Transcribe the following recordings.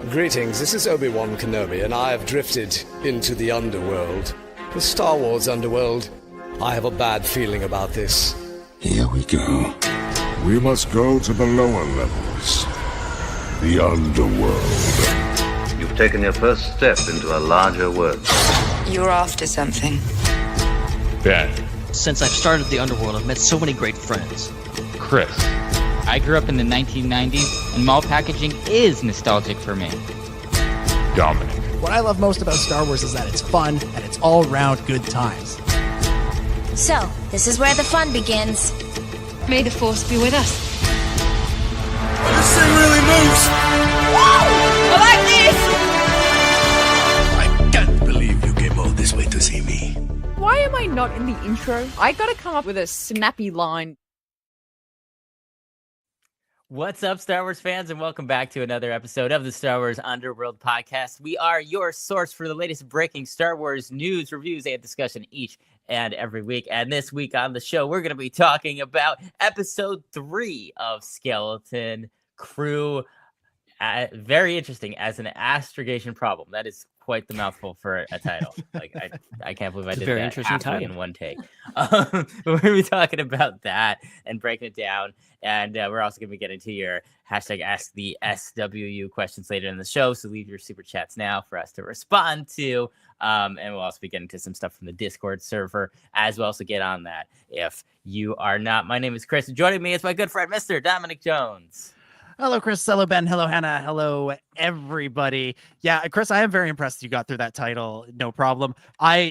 Greetings, this is Obi-Wan Kenobi, and I have drifted into the Underworld. The Star Wars Underworld. I have a bad feeling about this. Here we go. We must go to the lower levels. The Underworld. You've taken your first step into a larger world. You're after something. Ben. Since I've started the Underworld, I've met so many great friends. Chris. I grew up in the 1990s, and mall packaging is nostalgic for me. Dominic. What I love most about Star Wars is that it's fun, and it's all-round good times. So, this is where the fun begins. May the Force be with us. This thing really moves! Whoa! I like this! I can't believe you came all this way to see me. Why am I not in the intro? I gotta come up with a snappy line. What's up, Star Wars fans, and welcome back to another episode of the Star Wars Underworld Podcast. We are your source for the latest breaking Star Wars news, reviews, and discussion each and every week. And this week on the show, we're going to be talking about Episode 3 of Skeleton Crew. Very interesting, as an astrogation problem. That is quite the mouthful for a title. Like I can't believe I did very that interesting halfway title in one take. We're going to be talking about that and breaking it down. And we're also going to be getting to your hashtag Ask the SWU questions later in the show. So leave your super chats now for us to respond to. And we'll also be getting to some stuff from the Discord server as well. So get on that if you are not. My name is Chris. And joining me is my good friend, Mr. Dominic Jones. Hello, Chris. Hello, Ben. Hello, Hannah. Hello, everybody. Yeah, Chris, I am very impressed you got through that title. No problem.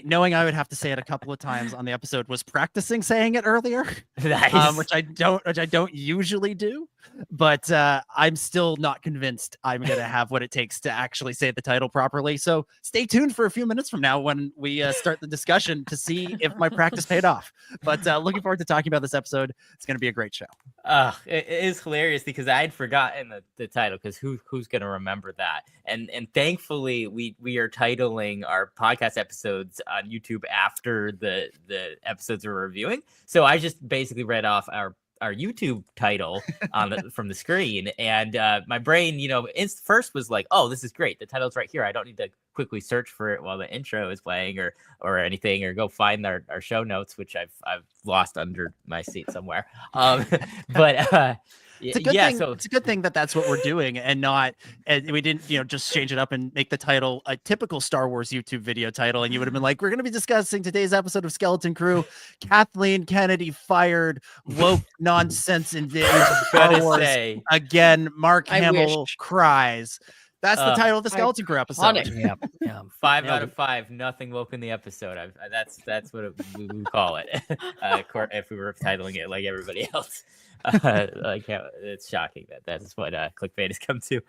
Knowing I would have to say it a couple of times on the episode, was practicing saying it earlier, Nice. which I don't usually do. But I'm still not convinced I'm going to have what it takes to actually say the title properly. So stay tuned for a few minutes from now when we start the discussion to see if my practice paid off. But looking forward to talking about this episode. It's going to be a great show. It is hilarious because I had forgotten the title, because who's going to remember that? And thankfully we are titling our podcast episodes on YouTube after the episodes we're reviewing. So I just basically read off our YouTube title from the screen, and my brain, first was like, oh, this is great. The title's right here. I don't need to quickly search for it while the intro is playing or anything, or go find our show notes, which I've lost under my seat somewhere. But it's a good thing. So it's a good thing that that's what we're doing, and we didn't, just change it up and make the title a typical Star Wars YouTube video title. And you would have been like, we're going to be discussing today's episode of Skeleton Crew. Kathleen Kennedy fired, woke nonsense invaded Star Wars again. Mark Hamill cries. That's the title of the Skeleton Crew episode. Yeah. 5 out of 5. Nothing woke in the episode. That's what we would call it. If we were titling it like everybody else. It's shocking that is what clickbait has come to.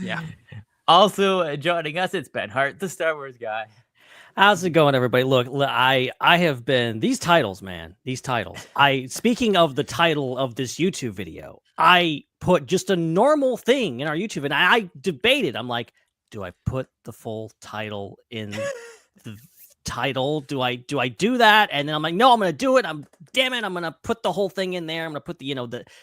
Yeah. Also joining us, it's Ben Hart, the Star Wars guy. How's it going, everybody? Look, I have been these titles, man. These titles. Speaking of the title of this YouTube video, I put just a normal thing in our YouTube, and I debated. I'm like, do I put the full title in the title? Do I do that? And then I'm like, no, I'm gonna do it. I'm gonna put the whole thing in there. I'm gonna put the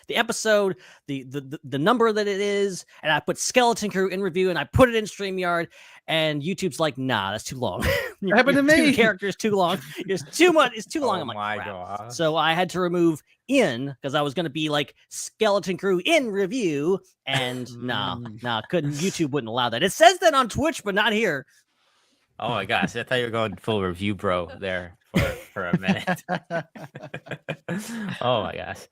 episode, the number that it is, and I put Skeleton Crew in review, and I put it in StreamYard, and YouTube's like, nah, that's too long. What happened to me? Characters too long. It's too much. It's too long. Oh, I'm like, my crap. God. So I had to remove in, because I was gonna be like Skeleton Crew in review, and nah, couldn't. YouTube wouldn't allow that. It says that on Twitch, but not here. Oh my gosh, I thought you were going full review bro there for a minute. Oh my gosh.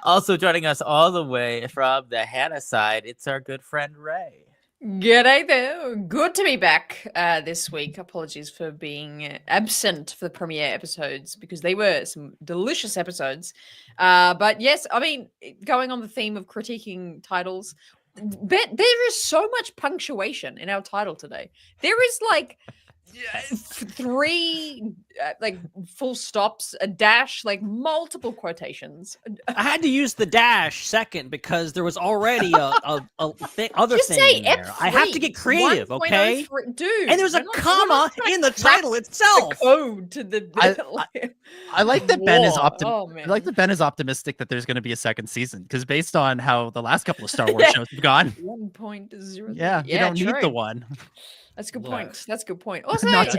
Also joining us all the way from the Hannah side, it's our good friend Ray. G'day there. Good to be back this week. Apologies for being absent for the premiere episodes, because they were some delicious episodes. But yes, I mean, going on the theme of critiquing titles, there is so much punctuation in our title today. There is like 3 like full stops, a dash, like multiple quotations. I had to use the dash second because there was already other Just thing say in there. I have to get creative, 1.03 okay? Dude, And there's a comma in the title The itself. code to the. I like that Ben is War. Oh, I like that Ben is optimistic that there's going to be a second season because based on how the last couple of Star Wars shows have gone, 1.0. yeah, you don't need the one. That's a good point. That's a good point. Also, not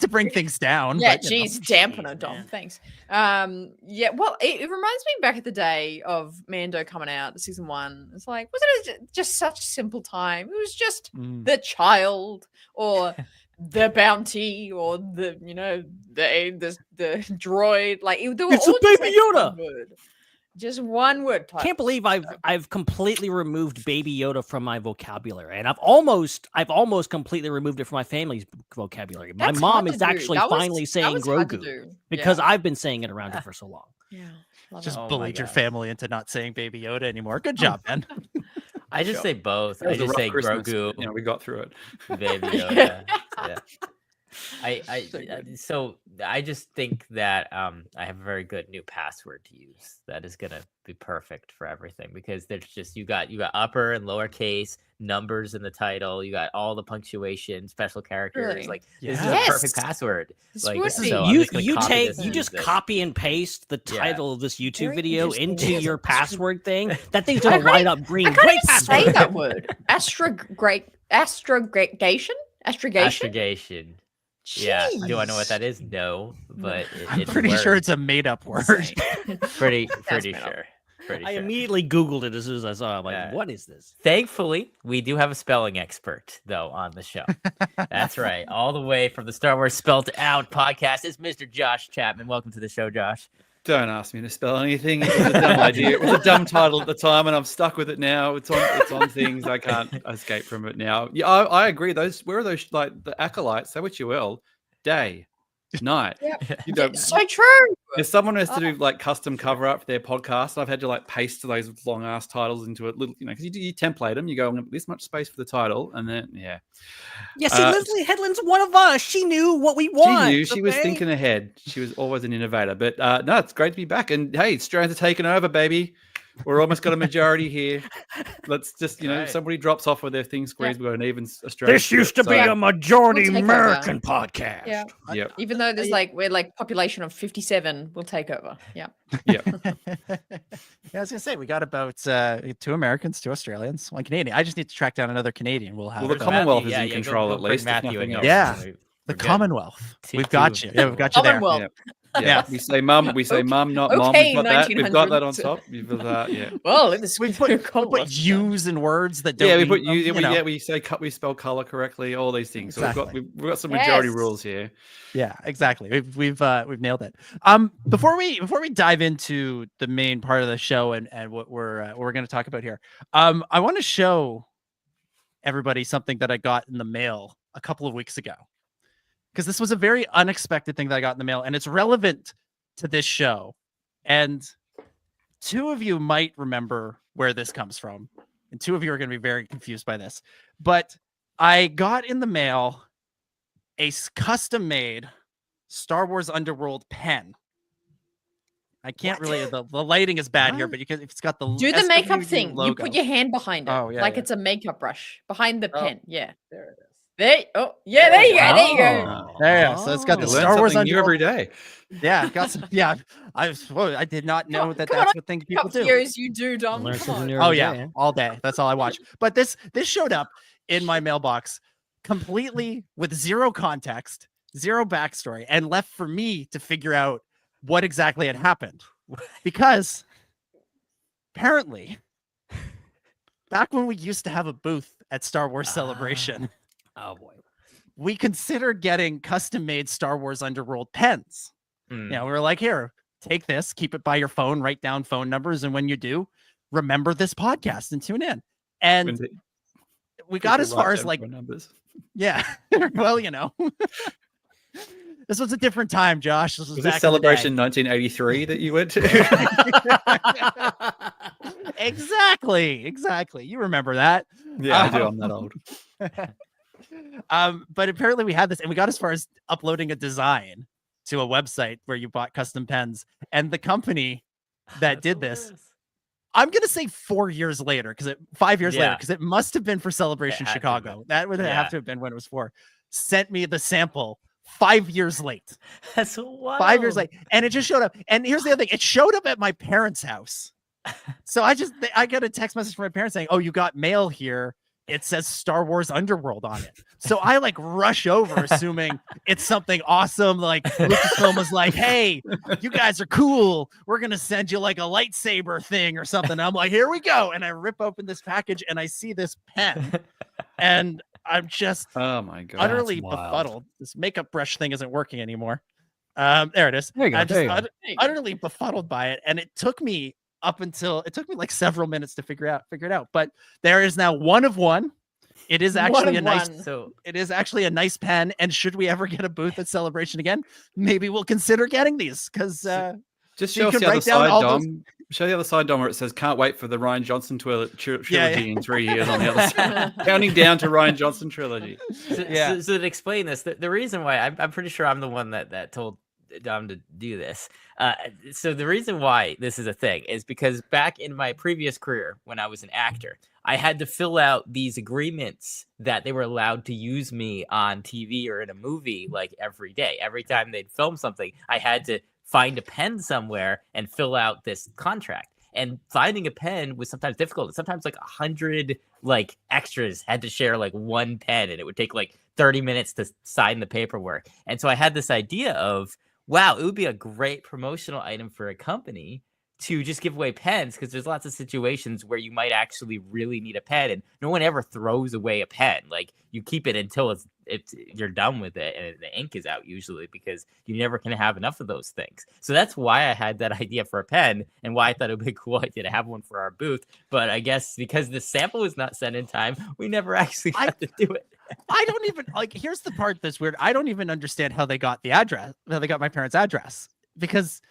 to bring things down. Yeah, but, you know. geez, dampener, Dom. Thanks. Yeah, well, it reminds me back at the day of Mando coming out, season 1. It's like, wasn't it just such a simple time? It was just the child or the bounty or the droid. Like they were It's all a Baby Yoda. Just one word. Can't believe I've completely removed Baby Yoda from my vocabulary, and I've almost completely removed it from my family's vocabulary. My mom is actually finally saying Grogu because I've been saying it around here for so long. Yeah, just bullied your family into not saying Baby Yoda anymore. Good job, Ben. I just say both. I just say Grogu. You know, we got through it. Baby Yoda. Yeah. So I just think that I have a very good new password to use that is gonna be perfect for everything because there's just you got upper and lowercase numbers in the title, you got all the punctuation, special characters. Really? Like this is a perfect password. Like so you just copy and paste the title of this YouTube video into your password thing. That thing's gonna light up green. I can't Great even password. say that word. Astrogation. Astrogation. Yeah. Do I know what that is? No, but I'm pretty sure it's a made-up word. pretty sure. I immediately Googled it as soon as I saw it. I'm like, what is this? Thankfully, we do have a spelling expert, though, on the show. That's right. All the way from the Star Wars Spelled Out podcast is Mr. Josh Chapman. Welcome to the show, Josh. Don't ask me to spell anything. It was a dumb idea. It was a dumb title at the time, and I'm stuck with it now. It's on things. I can't escape from it now. Yeah, I agree. Where are those like the acolytes? They were UL day, night. Yep. You know, so true. If someone has to do like custom cover up for their podcast, I've had to like paste those long ass titles into a little, because you template them. You go, I'm gonna put this much space for the title, and then Yeah, see, Leslie Headland's one of us. She knew what we want. She knew. She was thinking ahead. She was always an innovator. But no, it's great to be back. And hey, Australians are taking over, baby. We're almost got a majority here. Let's just, somebody drops off with their thing squeeze. We've got an even Australian. This used to be a majority American podcast. Yeah. Yep. Even though we're like population of 57, we'll take over. Yeah. Yeah. I was gonna say we got about 2 Americans, 2 Australians, 1 Canadian. I just need to track down another Canadian. We'll have the Commonwealth is in control at least. Matthew in here. Yeah. The Commonwealth. We've got you. Yeah, we've got you there. Yeah. We say mum, not mom. We've got that. We've got that on top. Yeah. Well, we put U's in words that don't. Yeah, we put U. We say we spell color correctly. All these things. So we've got some majority rules here. Yeah, exactly. We've nailed it. Before we dive into the main part of the show and what we're going to talk about here, I want to show everybody something that I got in the mail a couple of weeks ago. Because this was a very unexpected thing that I got in the mail, and it's relevant to this show. And 2 of you might remember where this comes from, and 2 of you are going to be very confused by this. But I got in the mail a custom-made Star Wars Underworld pen. I can't really. The lighting is bad here, but it's got the do the SWU makeup thing. logo. You put your hand behind it, like it's a makeup brush behind the pen. Yeah, there it is. there you go. There you go. There, so it's got the Star Wars new every day. Yeah, got some. Yeah, I did not know that's what things people do. Years you do, Dom. Oh yeah, all day. That's all I watch. But this showed up in my mailbox completely with 0 context, 0 backstory, and left for me to figure out what exactly had happened. Because apparently, back when we used to have a booth at Star Wars Celebration. Oh boy. We considered getting custom-made Star Wars Underworld pens. We were like, here, take this, keep it by your phone, write down phone numbers, and when you do, remember this podcast and tune in. And we got as far as like numbers. Yeah. Well, this was a different time, Josh. This was this Celebration 1983 that you went to? Exactly. You remember that. Yeah, I do. I'm that old. But apparently we had this, and we got as far as uploading a design to a website where you bought custom pens, and the company that did this, I'm gonna say 4 years later, because 5 years later, because it must have been for Celebration Chicago. That would have to have been when it was for. Sent me the sample 5 years late. That's wild. 5 years late, and it just showed up. And here's the other thing: it showed up at my parents' house. So I got a text message from my parents saying, "Oh, you got mail here. It says Star Wars Underworld on it." So I like rush over, assuming it's something awesome. Like Lucasfilm was like, "Hey, you guys are cool. We're gonna send you like a lightsaber thing or something." I'm like, "Here we go!" And I rip open this package and I see this pen, and I'm just utterly befuddled. This makeup brush thing isn't working anymore. There it is. There you go. I'm just utterly befuddled by it, and it took me like several minutes to figure it out. But there is now one of one. It is actually it is actually a nice pen. And should we ever get a booth at Celebration again, maybe we'll consider getting these, because just show us the other side, Dom. Show the other side, Dom, where it says "Can't wait for the Ryan Johnson trilogy in 3 years" on the other side, counting down to Ryan Johnson trilogy. So to explain this, the reason why I'm pretty sure I'm the one that told Dom to do this. So the reason why this is a thing is because back in my previous career, when I was an actor, I had to fill out these agreements that they were allowed to use me on TV or in a movie like every day. Every time they'd film something, I had to find a pen somewhere and fill out this contract. And finding a pen was sometimes difficult. Sometimes like 100 like extras had to share like one pen, and it would take like 30 minutes to sign the paperwork. And so I had this idea of, wow, it would be a great promotional item for a company to just give away pens, because there's lots of situations where you might actually really need a pen, and no one ever throws away a pen. Like, you keep it until you're done with it and the ink is out usually, because you never can have enough of those things. So that's why I had that idea for a pen, and why I thought it would be a cool idea to have one for our booth. But I guess because the sample was not sent in time, we never actually got to do it. I don't even here's the part that's weird. I don't even understand how they got the address, how they got my parents' address, because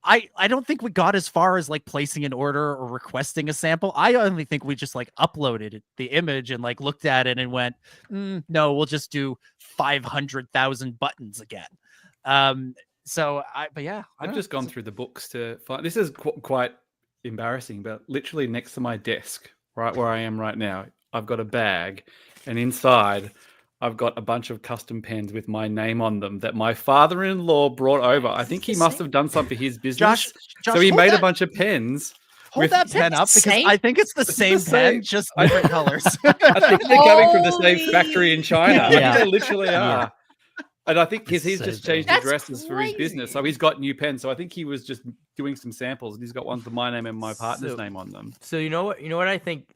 I don't think we got as far as like placing an order or requesting a sample. I only think we just like uploaded the image and like looked at it and went, no, we'll just do 500,000 buttons again. I've just gone through the books to find. This is quite embarrassing, but literally next to my desk, right where I am right now, I've got a bag, and inside I've got a bunch of custom pens with my name on them that my father-in-law brought over. I think he must have done something for his business. Josh, so he made a bunch of pens. Hold that pen up, because I think it's the same pen, just different colors. I think they're coming from the same factory in China. Yeah. They literally are. Yeah. And I think he's just changed That's addresses for his business. So he's got new pens. So I think he was just doing some samples, and he's got ones with my name and my partner's name on them. So you know what I think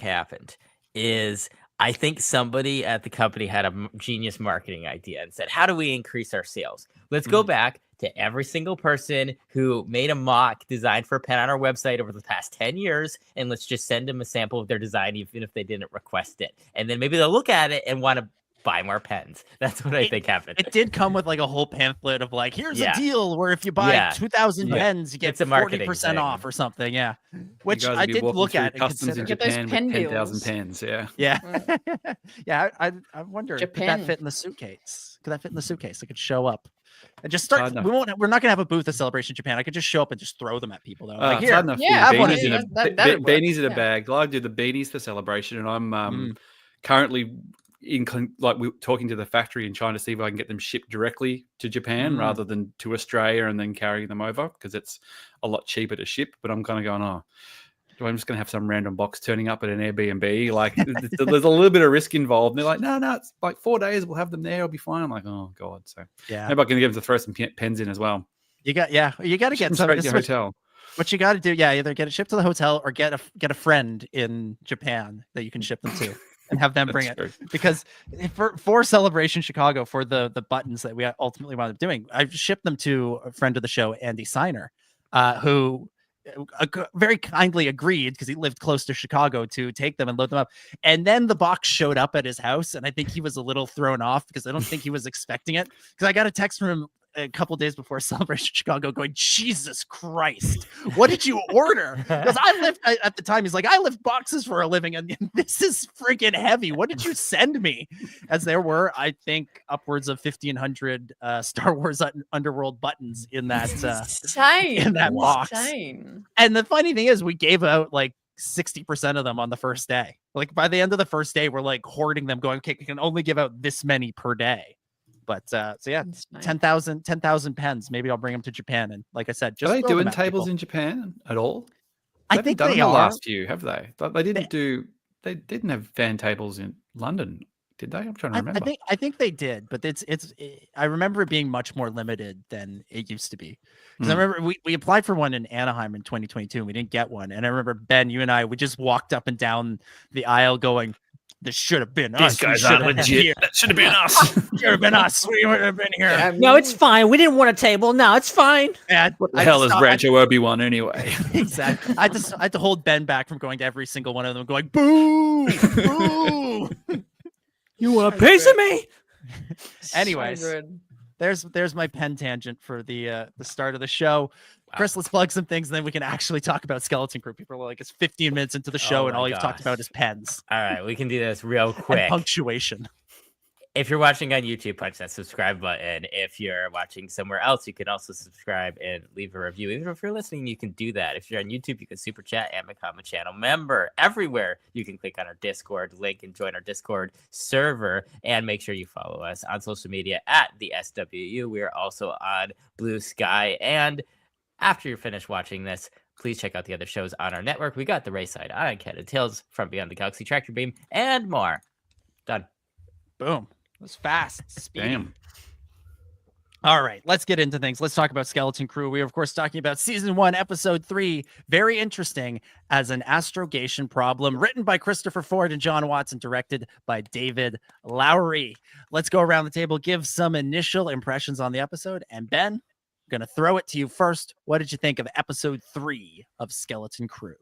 happened is, I think somebody at the company had a genius marketing idea and said, how do we increase our sales? Let's go back to every single person who made a mock design for a pen on our website over the past 10 years, and let's just send them a sample of their design, even if they didn't request it. And then maybe they'll look at it and want to buy more pens. That's what I think happened. It did come with like a whole pamphlet of like, here's a deal where if you buy 2,000 pens, you get 40% off or something. Yeah. Which I did look at. Customs in Japan with 10,000 pens. Yeah. Yeah. Yeah. I wonder, could that fit in the suitcase? Could that fit in the suitcase? It could show up and just start. We're not going to have a booth at Celebration Japan. I could just show up and just throw them at people though. Like, here, have one. Beanies in a bag. I do the beanies for Celebration, and I'm currently we're talking to the factory in China to see if I can get them shipped directly to Japan rather than to Australia and then carrying them over, because it's a lot cheaper to ship. But I'm kind of going, I'm just going to have some random box turning up at an Airbnb. Like, there's a little bit of risk involved. And they're like, no, it's like 4 days. We'll have them there. It'll be fine. I'm like, oh God. So maybe I can get them to throw some pens in as well. You got to get straight to your hotel. What you got to do, either get it shipped to the hotel or get a friend in Japan that you can ship them to. And have them bring it, because for Celebration Chicago, for the buttons that we ultimately wound up doing, I've shipped them to a friend of the show, Andy Seiner, who very kindly agreed, because he lived close to Chicago, to take them and load them up. And then the box showed up at his house, and I think he was a little thrown off, because I don't think he was expecting it. Because I got a text from him a couple days before Celebration Chicago going, Jesus Christ, what did you order? Because at the time, he's like, I lift boxes for a living, and this is freaking heavy. What did you send me? As there were, I think, upwards of 1,500 Star Wars Underworld buttons in that box. And the funny thing is, we gave out like 60% of them on the first day. Like by the end of the first day, we're like hoarding them, going, okay, we can only give out this many per day. But so yeah, 10,000 pens. Maybe I'll bring them to Japan. And like I said, just are they doing tables in Japan at all? I think done they them are. The last few, have they? They didn't have fan tables in London, did they? I'm trying to remember. I think they did, but I remember it being much more limited than it used to be. Because I remember we applied for one in Anaheim in 2022 and we didn't get one. And I remember, Ben, you and I, we just walked up and down the aisle going, this should have been us. These guys aren't legit. That should have been us. Should have been us. We would have been here. No, it's fine. We didn't want a table. No, it's fine. And what the hell is Rancho Obi-Wan anyway? Exactly. I had to hold Ben back from going to every single one of them, going, boo, boo. You want a piece of me? Anyways, there's my pen tangent for the start of the show. Wow. Chris, let's plug some things, and then we can actually talk about Skeleton Crew. People are like, it's 15 minutes into the show, and all you've talked about is pens. All right, we can do this real quick. And punctuation. If you're watching on YouTube, punch that subscribe button. If you're watching somewhere else, you can also subscribe and leave a review. Even if you're listening, you can do that. If you're on YouTube, you can super chat and become a channel member. Everywhere, you can click on our Discord link and join our Discord server. And make sure you follow us on social media at the SWU. We are also on Blue Sky. And after you're finished watching this, please check out the other shows on our network. We got the Raeside, Uncanny Tales, From Beyond the Galaxy, Tractor Beam, and more. Done. Boom. It was fast. Speedy. Damn. All right, let's get into things. Let's talk about Skeleton Crew. We are, of course, talking about Season 1, Episode 3. Very interesting, as an astrogation problem, written by Christopher Ford and John Watson, directed by David Lowery. Let's go around the table, give some initial impressions on the episode. And Ben, I'm going to throw it to you first. What did you think of Episode 3 of Skeleton Crew?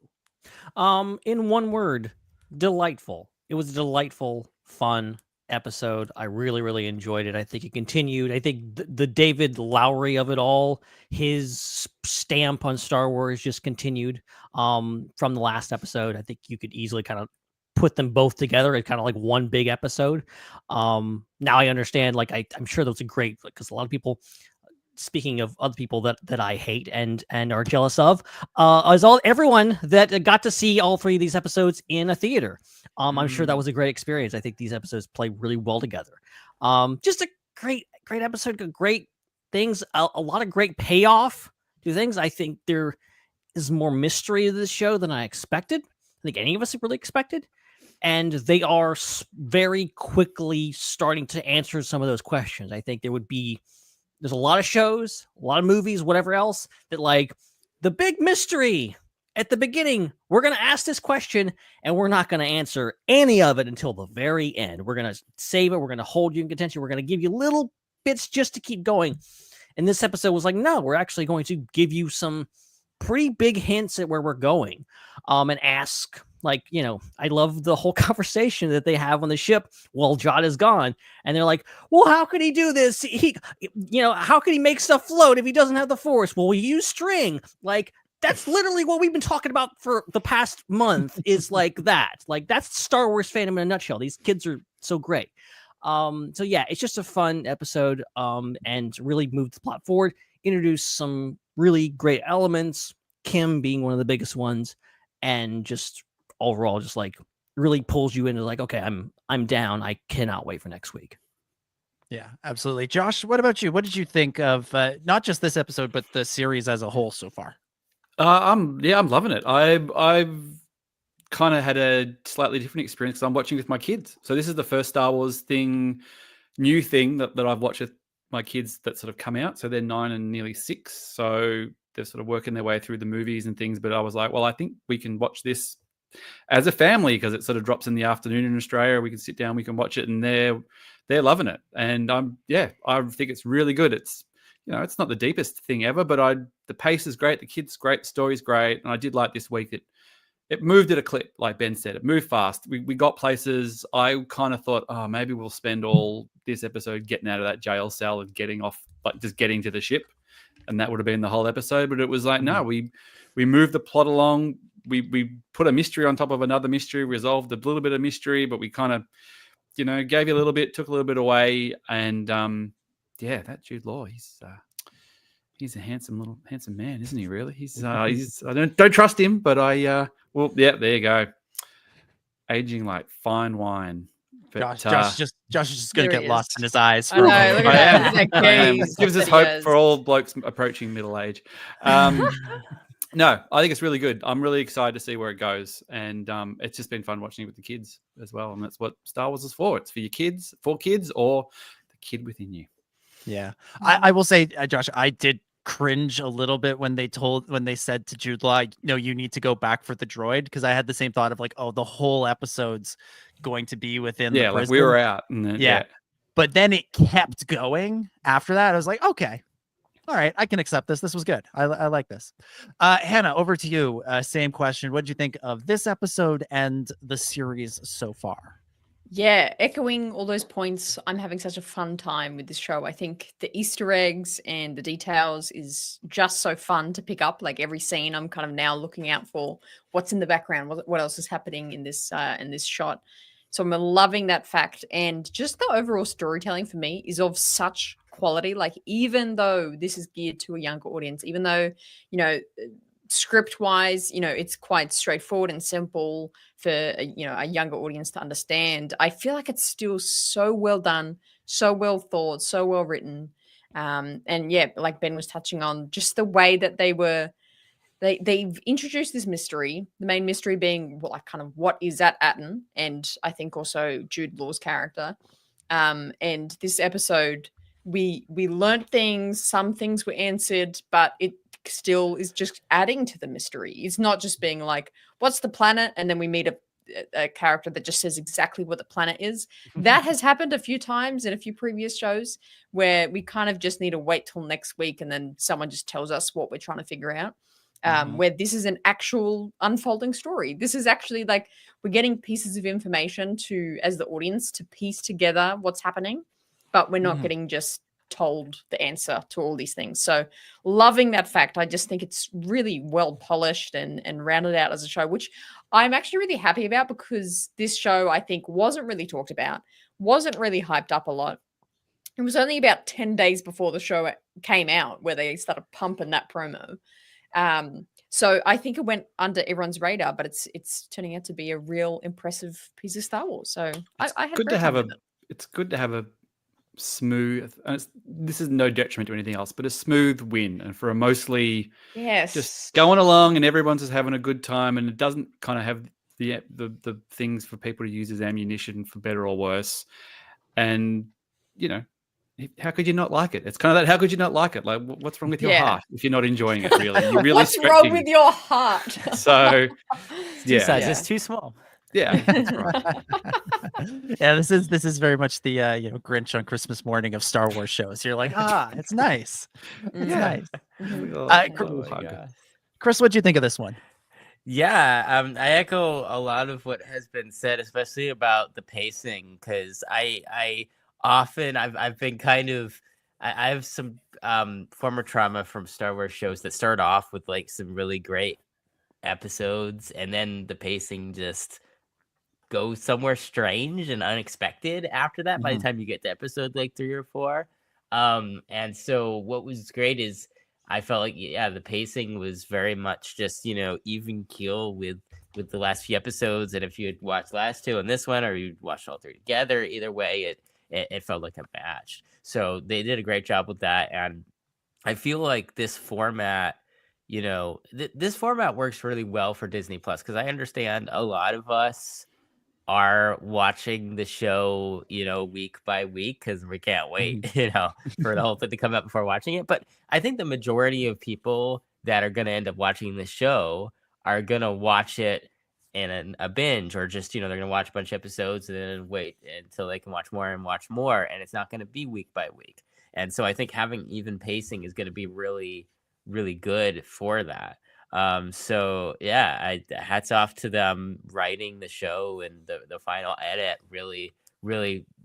In one word, delightful. It was a delightful, fun episode. I really, really enjoyed it. I think it continued. I think the David Lowery of it all, his stamp on Star Wars just continued from the last episode. I think you could easily kind of put them both together as kind of like one big episode. Now I understand, like I'm sure that was a great, because a lot of people, speaking of other people that I hate and are jealous of, is everyone that got to see all three of these episodes in a theater. I'm sure that was a great experience. I think these episodes play really well together. Just a great episode, great things, a lot of great payoff to things. I think there is more mystery to this show than I expected. I think any of us really expected. And they are very quickly starting to answer some of those questions. I think there's a lot of shows, a lot of movies, whatever else, that like the big mystery at the beginning, we're going to ask this question and we're not going to answer any of it until the very end. We're going to save it. We're going to hold you in contention. We're going to give you little bits just to keep going. And this episode was like, no, we're actually going to give you some pretty big hints at where we're going. And ask, like, I love the whole conversation that they have on the ship while Jod is gone. And they're like, well, how could he do this? How could he make stuff float if he doesn't have the Force? Well, we use string. Like, that's literally what we've been talking about for the past month, is like that. Like, that's Star Wars fandom in a nutshell. These kids are so great. So yeah, it's just a fun episode, and really moved the plot forward, introduced some really great elements, Kim being one of the biggest ones, and just overall just like really pulls you into like, okay, I'm down. I cannot wait for next week. Yeah, absolutely. Josh, what about you? What did you think of not just this episode, but the series as a whole so far? I'm loving it. I've kind of had a slightly different experience because I'm watching with my kids. So this is the first Star Wars new thing that I've watched with my kids that sort of come out. So they're 9 and nearly 6. So they're sort of working their way through the movies and things. But I was like, well, I think we can watch this as a family because it sort of drops in the afternoon in Australia. We can sit down, we can watch it, and they're loving it. And I think it's really good. It's it's not the deepest thing ever, but the pace is great. The kids great. The story's great. And I did like this week that it moved at a clip, like Ben said. It moved fast. We got places. I kind of thought, oh, maybe we'll spend all this episode getting out of that jail cell and getting off, like just getting to the ship, and that would have been the whole episode. But it was like, no, we moved the plot along. We put a mystery on top of another mystery, resolved a little bit of mystery, but we kind of, gave you a little bit, took a little bit away, and that Jude Law, he's a handsome man, isn't he? Really, he's I don't trust him, but there you go, aging like fine wine. But, Josh is just gonna get lost in his eyes. I know, look at that. I am. It gives us hope for all blokes approaching middle age. No, I think it's really good. I'm really excited to see where it goes, and it's just been fun watching it with the kids as well. And that's what Star Wars is for. It's for your kids, or the kid within you. Yeah, I will say, Josh, I did cringe a little bit when they said to Jude Law, you need to go back for the droid, because I had the same thought of like, oh, the whole episode's going to be within the prison. Like we were out. And then, But then it kept going after that. I was like, okay, all right, I can accept this. This was good. I like this. Hannah, over to you. Same question. What did you think of this episode and the series so far? Yeah, echoing all those points, I'm having such a fun time with this show. I think the Easter eggs and the details is just so fun to pick up. Like every scene, I'm kind of now looking out for what's in the background, what else is happening in this shot. So I'm loving that fact. And just the overall storytelling for me is of such quality. Like even though this is geared to a younger audience, even though, script wise, it's quite straightforward and simple for a younger audience to understand, I feel like it's still so well done, so well thought, so well written. And yeah, like Ben was touching on, just the way that they've introduced this mystery, the main mystery being what is that Atten, and I think also Jude Law's character. And this episode, we learned things, some things were answered, but it still is just adding to the mystery. It's not just being like, what's the planet? And then we meet a character that just says exactly what the planet is. That has happened a few times in a few previous shows where we kind of just need to wait till next week and then someone just tells us what we're trying to figure out. Where this is an actual unfolding story. This is actually like we're getting pieces of information as the audience to piece together what's happening, but we're not getting just told the answer to all these things. So loving that fact. I just think it's really well polished and rounded out as a show, which I'm actually really happy about, because this show I think wasn't really talked about, wasn't really hyped up a lot. It was only about 10 days before the show came out where they started pumping that promo. So I think it went under everyone's radar, but it's turning out to be a real impressive piece of Star Wars. So I had it's good to have a smooth, and this is no detriment to anything else, but a smooth win, and for a mostly just going along and everyone's just having a good time, and it doesn't kind of have the things for people to use as ammunition for better or worse. And how could you not like it? It's kind of that. How could you not like it? Like, what's wrong with your heart if you're not enjoying it? Really, you're really what's wrong with your heart? So, it's too small. Yeah, that's right. Yeah, this is very much the Grinch on Christmas morning of Star Wars shows. You're like, it's nice. It's nice. Chris, what do you think of this one? Yeah, I echo a lot of what has been said, especially about the pacing, because I often I've been kind of I have some former trauma from Star Wars shows that start off with like some really great episodes, and then the pacing just go somewhere strange and unexpected after that by the time you get to episode like 3 or 4. And so what was great is I felt like the pacing was very much just even keel with the last few episodes, and if you had watched last 2 and this one, or you watched all 3 together, either way it felt like a match. So they did a great job with that, and I feel like this format this format works really well for Disney Plus, because I understand a lot of us are watching the show, week by week, because we can't wait, for the whole thing to come out before watching it. But I think the majority of people that are going to end up watching the show are going to watch it in a binge, or just, they're going to watch a bunch of episodes and then wait until they can watch more. And it's not going to be week by week. And so I think having even pacing is going to be really, really good for that. So yeah, hats off to them writing the show and the final edit really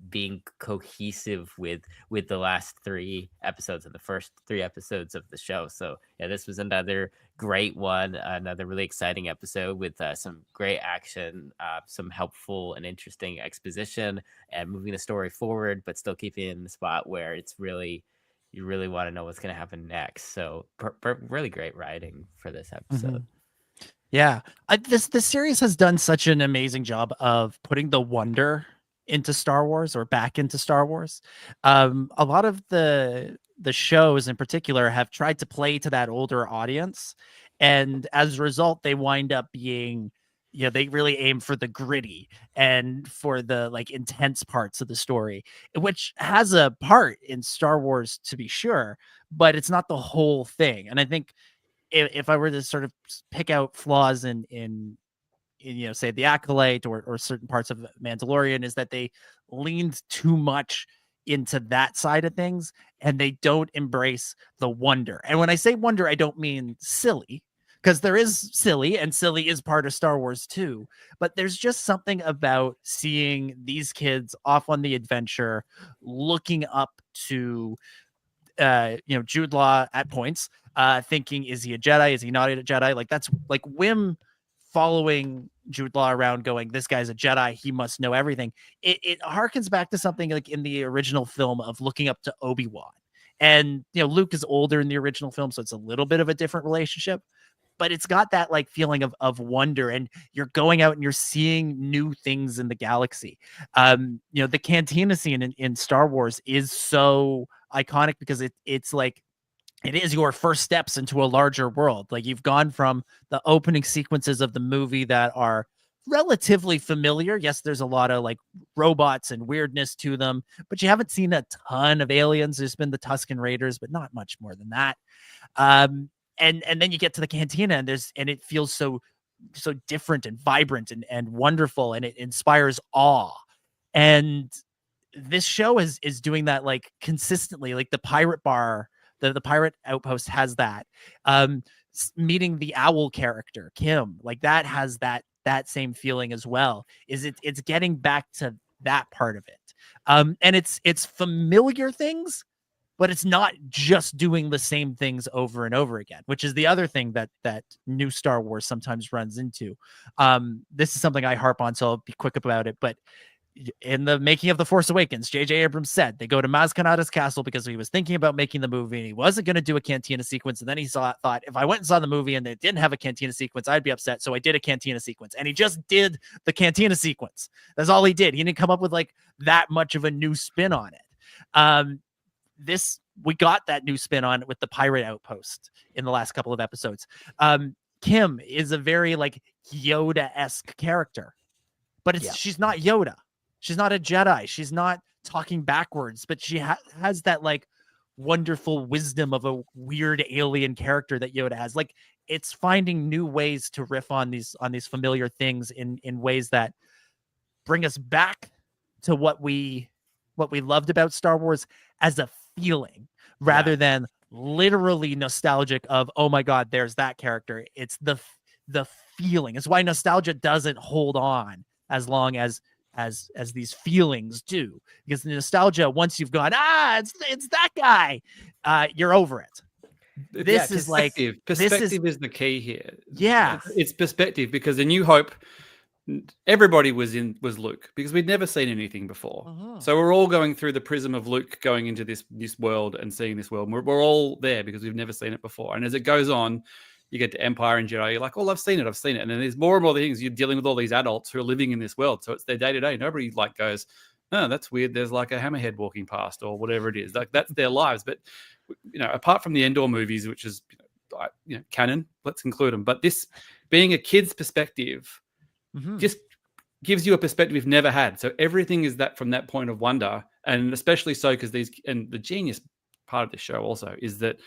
being cohesive with the last 3 episodes and the first 3 episodes of the show. So yeah, this was another great one, another really exciting episode with some great action, some helpful and interesting exposition, and moving the story forward, but still keeping it in the spot where it's really, you really want to know what's going to happen next. So really great writing for this episode. Yeah, this series has done such an amazing job of putting the wonder into Star Wars, or back into Star Wars. A lot of the shows in particular have tried to play to that older audience, and as a result, they wind up being, they really aim for the gritty and for the like intense parts of the story, which has a part in Star Wars to be sure, but it's not the whole thing. And I think if I were to sort of pick out flaws in say the Acolyte or certain parts of Mandalorian, is that they leaned too much into that side of things and they don't embrace the wonder. And when I say wonder, I don't mean silly, because there is silly, and silly is part of Star Wars too. But there's just something about seeing these kids off on the adventure, looking up to Jude Law at points, thinking, is he a Jedi? Is he not a Jedi? Like, that's like Wim following Jude Law around going, this guy's a Jedi, he must know everything. It harkens back to something like in the original film of looking up to Obi-Wan. And, Luke is older in the original film, so it's a little bit of a different relationship, but it's got that like feeling of wonder, and you're going out and you're seeing new things in the galaxy. The cantina scene in Star Wars is so iconic because it's like, it is your first steps into a larger world. Like, you've gone from the opening sequences of the movie that are relatively familiar. Yes, there's a lot of like robots and weirdness to them, but you haven't seen a ton of aliens. There's been the Tusken Raiders, but not much more than that. And then you get to the cantina, and it feels so different and vibrant and wonderful, and it inspires awe. And this show is doing that like consistently. Like the pirate bar, the pirate outpost has that. Meeting the owl character Kim, like that has that same feeling as well. It's getting back to that part of it. And it's familiar things, but it's not just doing the same things over and over again, which is the other thing that new Star Wars sometimes runs into. This is something I harp on, so I'll be quick about it, but in the making of The Force Awakens, J.J. Abrams said they go to Maz Kanata's castle because he was thinking about making the movie and he wasn't going to do a cantina sequence. And then he thought, if I went and saw the movie and they didn't have a cantina sequence, I'd be upset. So I did a cantina sequence, and he just did the cantina sequence. That's all he did. He didn't come up with like that much of a new spin on it. We got that new spin on it with the pirate outpost in the last couple of episodes. Kim is a very like Yoda-esque character, but she's not Yoda. She's not a Jedi. She's not talking backwards, but she has that like wonderful wisdom of a weird alien character that Yoda has. Like, it's finding new ways to riff on these familiar things in ways that bring us back to what we loved about Star Wars as a feeling, rather than literally nostalgic of, oh my God, there's that character. It's the feeling. It's why nostalgia doesn't hold on as long as these feelings do, because the nostalgia, once you've gone, it's that guy, you're over it. This is like perspective is the key here. Yeah, it's perspective, because in New Hope, everybody was Luke, because we'd never seen anything before. So we're all going through the prism of Luke going into this world and seeing this world. We're all there because we've never seen it before. And as it goes on, you get to Empire and Jedi, you're like, oh, I've seen it. And then there's more and more things. You're dealing with all these adults who are living in this world. So it's their day-to-day. Nobody like goes, oh, that's weird. There's like a hammerhead walking past or whatever it is. Like, that's their lives. But, apart from the Endor movies, which is, canon, let's include them. But this being a kid's perspective just gives you a perspective we've never had. So everything is that from that point of wonder. And especially so because the genius part of this show also is that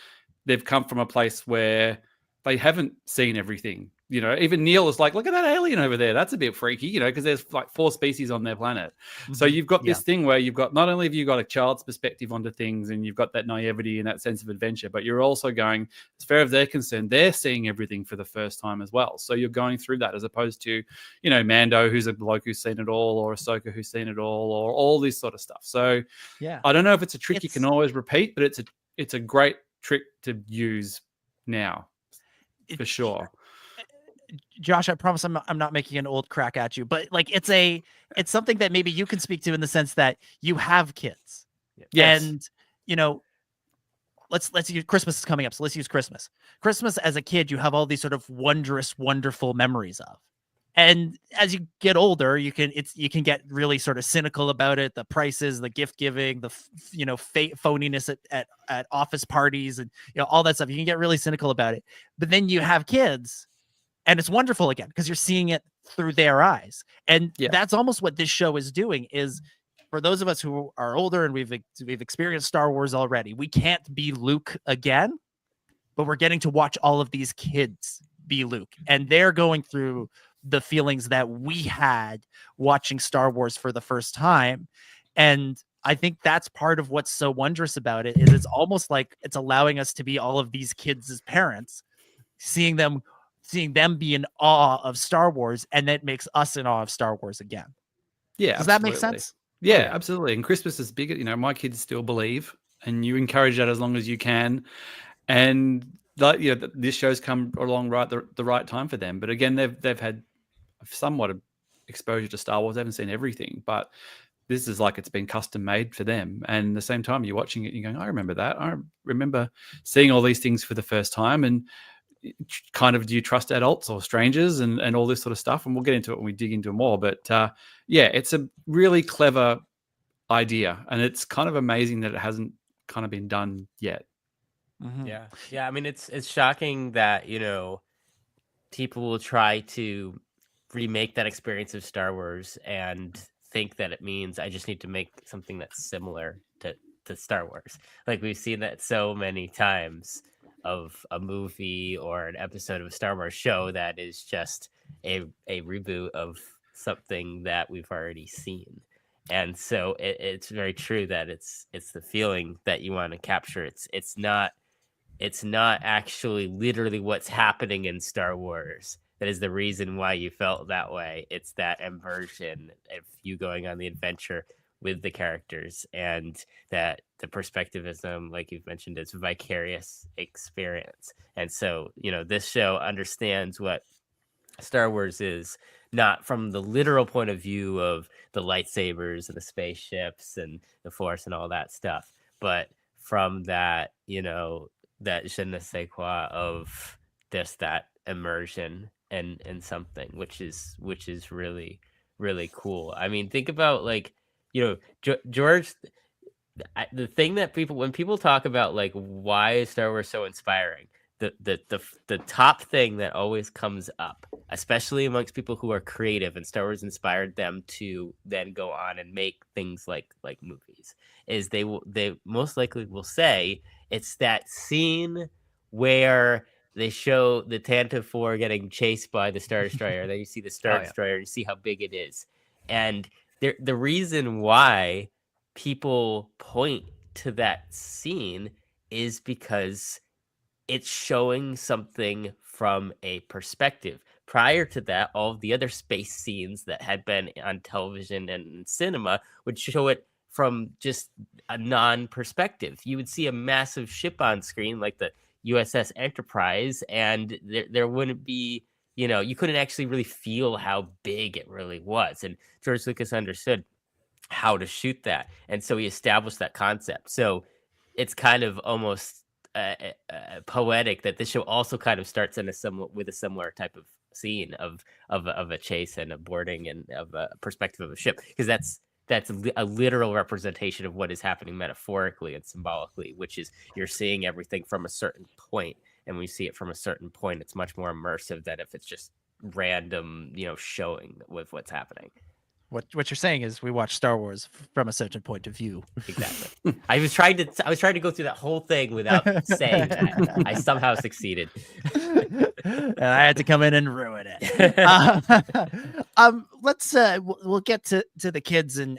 they've come from a place where they haven't seen everything You know, even Neil is like, look at that alien over there. That's a bit freaky, you know, because there's like 4 species on their planet. So you've got this thing where you've got, not only have you got a child's perspective onto things and you've got that naivety and that sense of adventure, but you're also going, as far as they're concerned, they're seeing everything for the first time as well. So you're going through that as opposed to, you know, Mando, who's a bloke who's seen it all, or Ahsoka who's seen it all, or all this sort of stuff. So I don't know if it's a trick you can always repeat, but it's a great trick to use now for sure. Josh, I promise I'm not making an old crack at you, but like it's something that maybe you can speak to in the sense that you have kids. Yes. And you know, let's use Christmas is coming up, so let's use Christmas. Christmas as a kid, you have all these sort of wondrous, wonderful memories of. And as you get older, you can get really sort of cynical about it. The prices, the gift giving, the phoniness at office parties, and you know all that stuff. You can get really cynical about it. But then you have kids. And it's wonderful again because you're seeing it through their eyes. And that's almost what this show is doing is for those of us who are older and we've experienced Star Wars already, we can't be Luke again, but we're getting to watch all of these kids be Luke. And they're going through the feelings that we had watching Star Wars for the first time. And I think that's part of what's so wondrous about it is it's almost like it's allowing us to be all of these kids as parents, seeing them be in awe of Star Wars, and that makes us in awe of Star Wars again. Yeah. Does that make sense? Yeah, absolutely. And Christmas is big. You know, my kids still believe, and you encourage that as long as you can. And this show's come along the right time for them. But again, they've had somewhat of exposure to Star Wars. They haven't seen everything, but this is like it's been custom made for them. And at the same time, you're watching it, you're going, I remember that. I remember seeing all these things for the first time. And kind of, do you trust adults or strangers and all this sort of stuff? And we'll get into it when we dig into it more. But it's a really clever idea, and it's kind of amazing that it hasn't kind of been done yet. Mm-hmm. Yeah. I mean, it's shocking that, you know, people will try to remake that experience of Star Wars and think that it means I just need to make something that's similar to Star Wars. Like we've seen that so many times of a movie or an episode of a Star Wars show that is just a reboot of something that we've already seen. And so it's very true that it's the feeling that you want to capture. It's not actually literally what's happening in Star Wars that is the reason why you felt that way. It's that immersion of you going on the adventure with the characters, and that the perspectivism, like you've mentioned, is vicarious experience. And so, you know, this show understands what Star Wars is, not from the literal point of view of the lightsabers and the spaceships and the Force and all that stuff, but from that, you know, that je ne sais quoi of just that immersion and something, which is really, really cool. I mean, think about, like, you know, George, the thing that when people talk about like why is Star Wars so inspiring, the top thing that always comes up, especially amongst people who are creative, and Star Wars inspired them to then go on and make things like movies, is they most likely will say it's that scene where they show the Tantive 4 getting chased by the Star Destroyer. Then you see the Star Destroyer, you see how big it is, and the reason why people point to that scene is because it's showing something from a perspective. Prior to that, all of the other space scenes that had been on television and cinema would show it from just a non-perspective. You would see a massive ship on screen like the USS Enterprise, and there wouldn't be, you know, you couldn't actually really feel how big it really was. And George Lucas understood how to shoot that. And so he established that concept. So it's kind of almost poetic that this show also kind of starts with a similar type of scene of a chase and a boarding and of a perspective of a ship, because that's a literal representation of what is happening metaphorically and symbolically, which is you're seeing everything from a certain point. And when you see it from a certain point, it's much more immersive than if it's just random, you know, showing with what's happening. What you're saying is we watch Star Wars from a certain point of view. Exactly. I was trying to go through that whole thing without saying that. I somehow succeeded. And I had to come in and ruin it. Let's we'll get to the kids and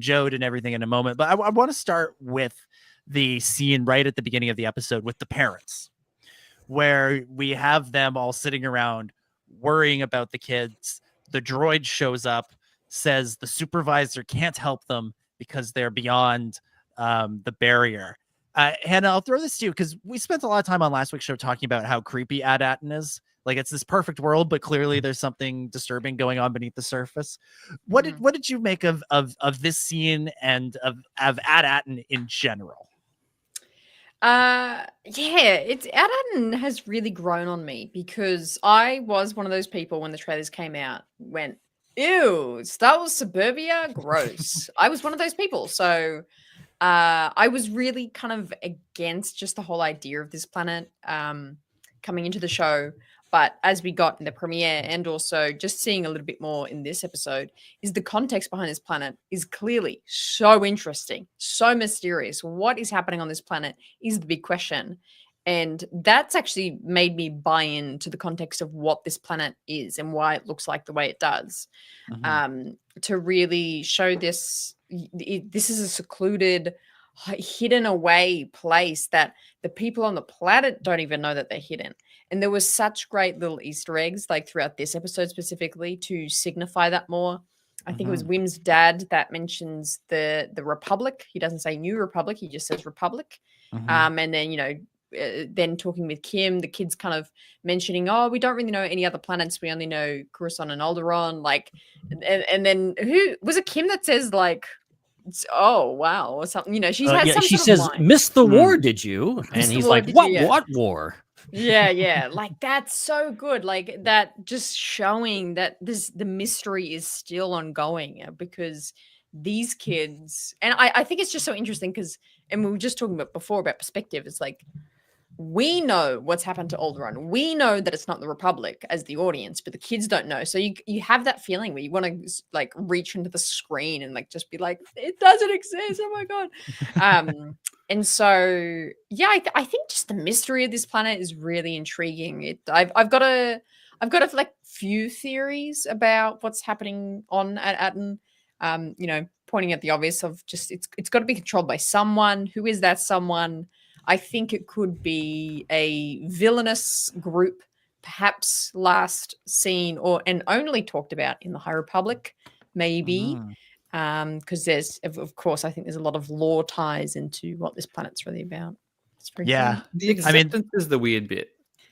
Jode and everything in a moment, but I want to start with the scene right at the beginning of the episode with the parents, where we have them all sitting around worrying about the kids. The droid shows up, says the supervisor can't help them because they're beyond the barrier. Hannah, I'll throw this to you because we spent a lot of time on last week's show talking about how creepy Ad-Atten is. Like, it's this perfect world, but clearly there's something disturbing going on beneath the surface. What did you make of this scene and of Ad-Atten in general? It's Ad-Atten has really grown on me because I was one of those people when the trailers came out went, ew, Star Wars Suburbia, gross. I was one of those people. So I was really kind of against just the whole idea of this planet coming into the show. But as we got in the premiere and also just seeing a little bit more in this episode, is the context behind this planet is clearly so interesting, so mysterious. What is happening on this planet is the big question. And that's actually made me buy into the context of what this planet is and why it looks like the way it does. To really show this, this is a secluded, hidden away place that the people on the planet don't even know that they're hidden. And there was such great little Easter eggs, like throughout this episode specifically, to signify that more. I think it was Wim's dad that mentions the Republic. He doesn't say New Republic, he just says Republic. And then, then talking with Kim, the kids kind of mentioning, oh, we don't really know any other planets. We only know Coruscant and Alderaan. Like, and then who was it? Kim that says like, oh wow, or something. She's had some. She says, line. "Missed the war, did you?" And he's like, "What? What war?" Yeah. Like, that's so good. Like, that just showing that the mystery is still ongoing because these kids, and I think it's just so interesting because, and we were just talking about before about perspective. It's like, we know what's happened to Alderaan. We know that it's not the Republic as the audience, but the kids don't know. So you have that feeling where you want to like reach into the screen and like just be like, it doesn't exist. Oh my God. And so, yeah, I think just the mystery of this planet is really intriguing. I've got a like few theories about what's happening on Ad-Atten. Pointing at the obvious of just it's got to be controlled by someone. Who is that someone? I think it could be a villainous group, perhaps last seen and only talked about in the High Republic, maybe. Because there's, of course, I think there's a lot of lore ties into what this planet's really about. It's pretty cool. The acceptance is the weird bit.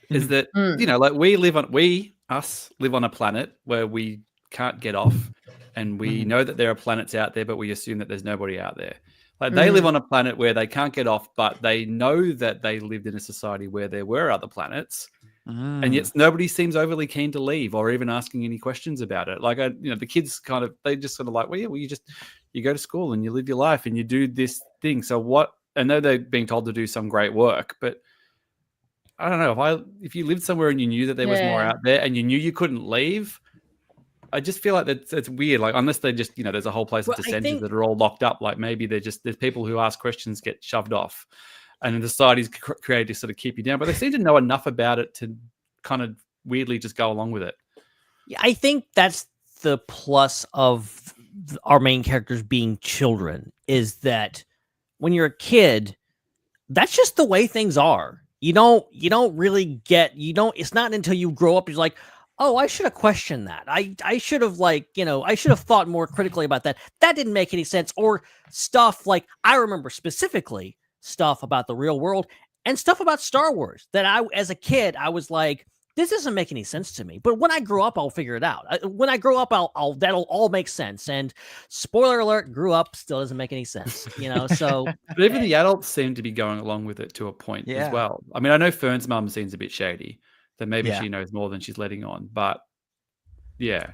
Is that like we live on a planet where we can't get off, and we know that there are planets out there, but we assume that there's nobody out there. Like, they live on a planet where they can't get off, but they know that they lived in a society where there were other planets, and yet nobody seems overly keen to leave or even asking any questions about it. Like, the kids they just sort of like, well, you go to school and you live your life and you do this thing. So what? I know they're being told to do some great work, but I don't know if you lived somewhere and you knew that there was more out there and you knew you couldn't leave. I just feel like it's weird. Like, unless they just, there's a whole place of dissenters that are all locked up. Like, maybe there's people who ask questions get shoved off, and the society's created to sort of keep you down. But they seem to know enough about it to kind of weirdly just go along with it. Yeah, I think that's the plus of our main characters being children, is that when you're a kid, that's just the way things are. You don't really get. It's not until you grow up you're like, oh, I should have questioned that. I should have I should have thought more critically about that. That didn't make any sense. Or stuff like, I remember specifically stuff about the real world and stuff about Star Wars that as a kid, I was like, this doesn't make any sense to me. But when I grow up, I'll figure it out. When I grow up, that'll all make sense. And spoiler alert, grew up, still doesn't make any sense. So. But even the adults seem to be going along with it to a point as well. I mean, I know Fern's mum seems a bit shady. That maybe she knows more than she's letting on, but yeah.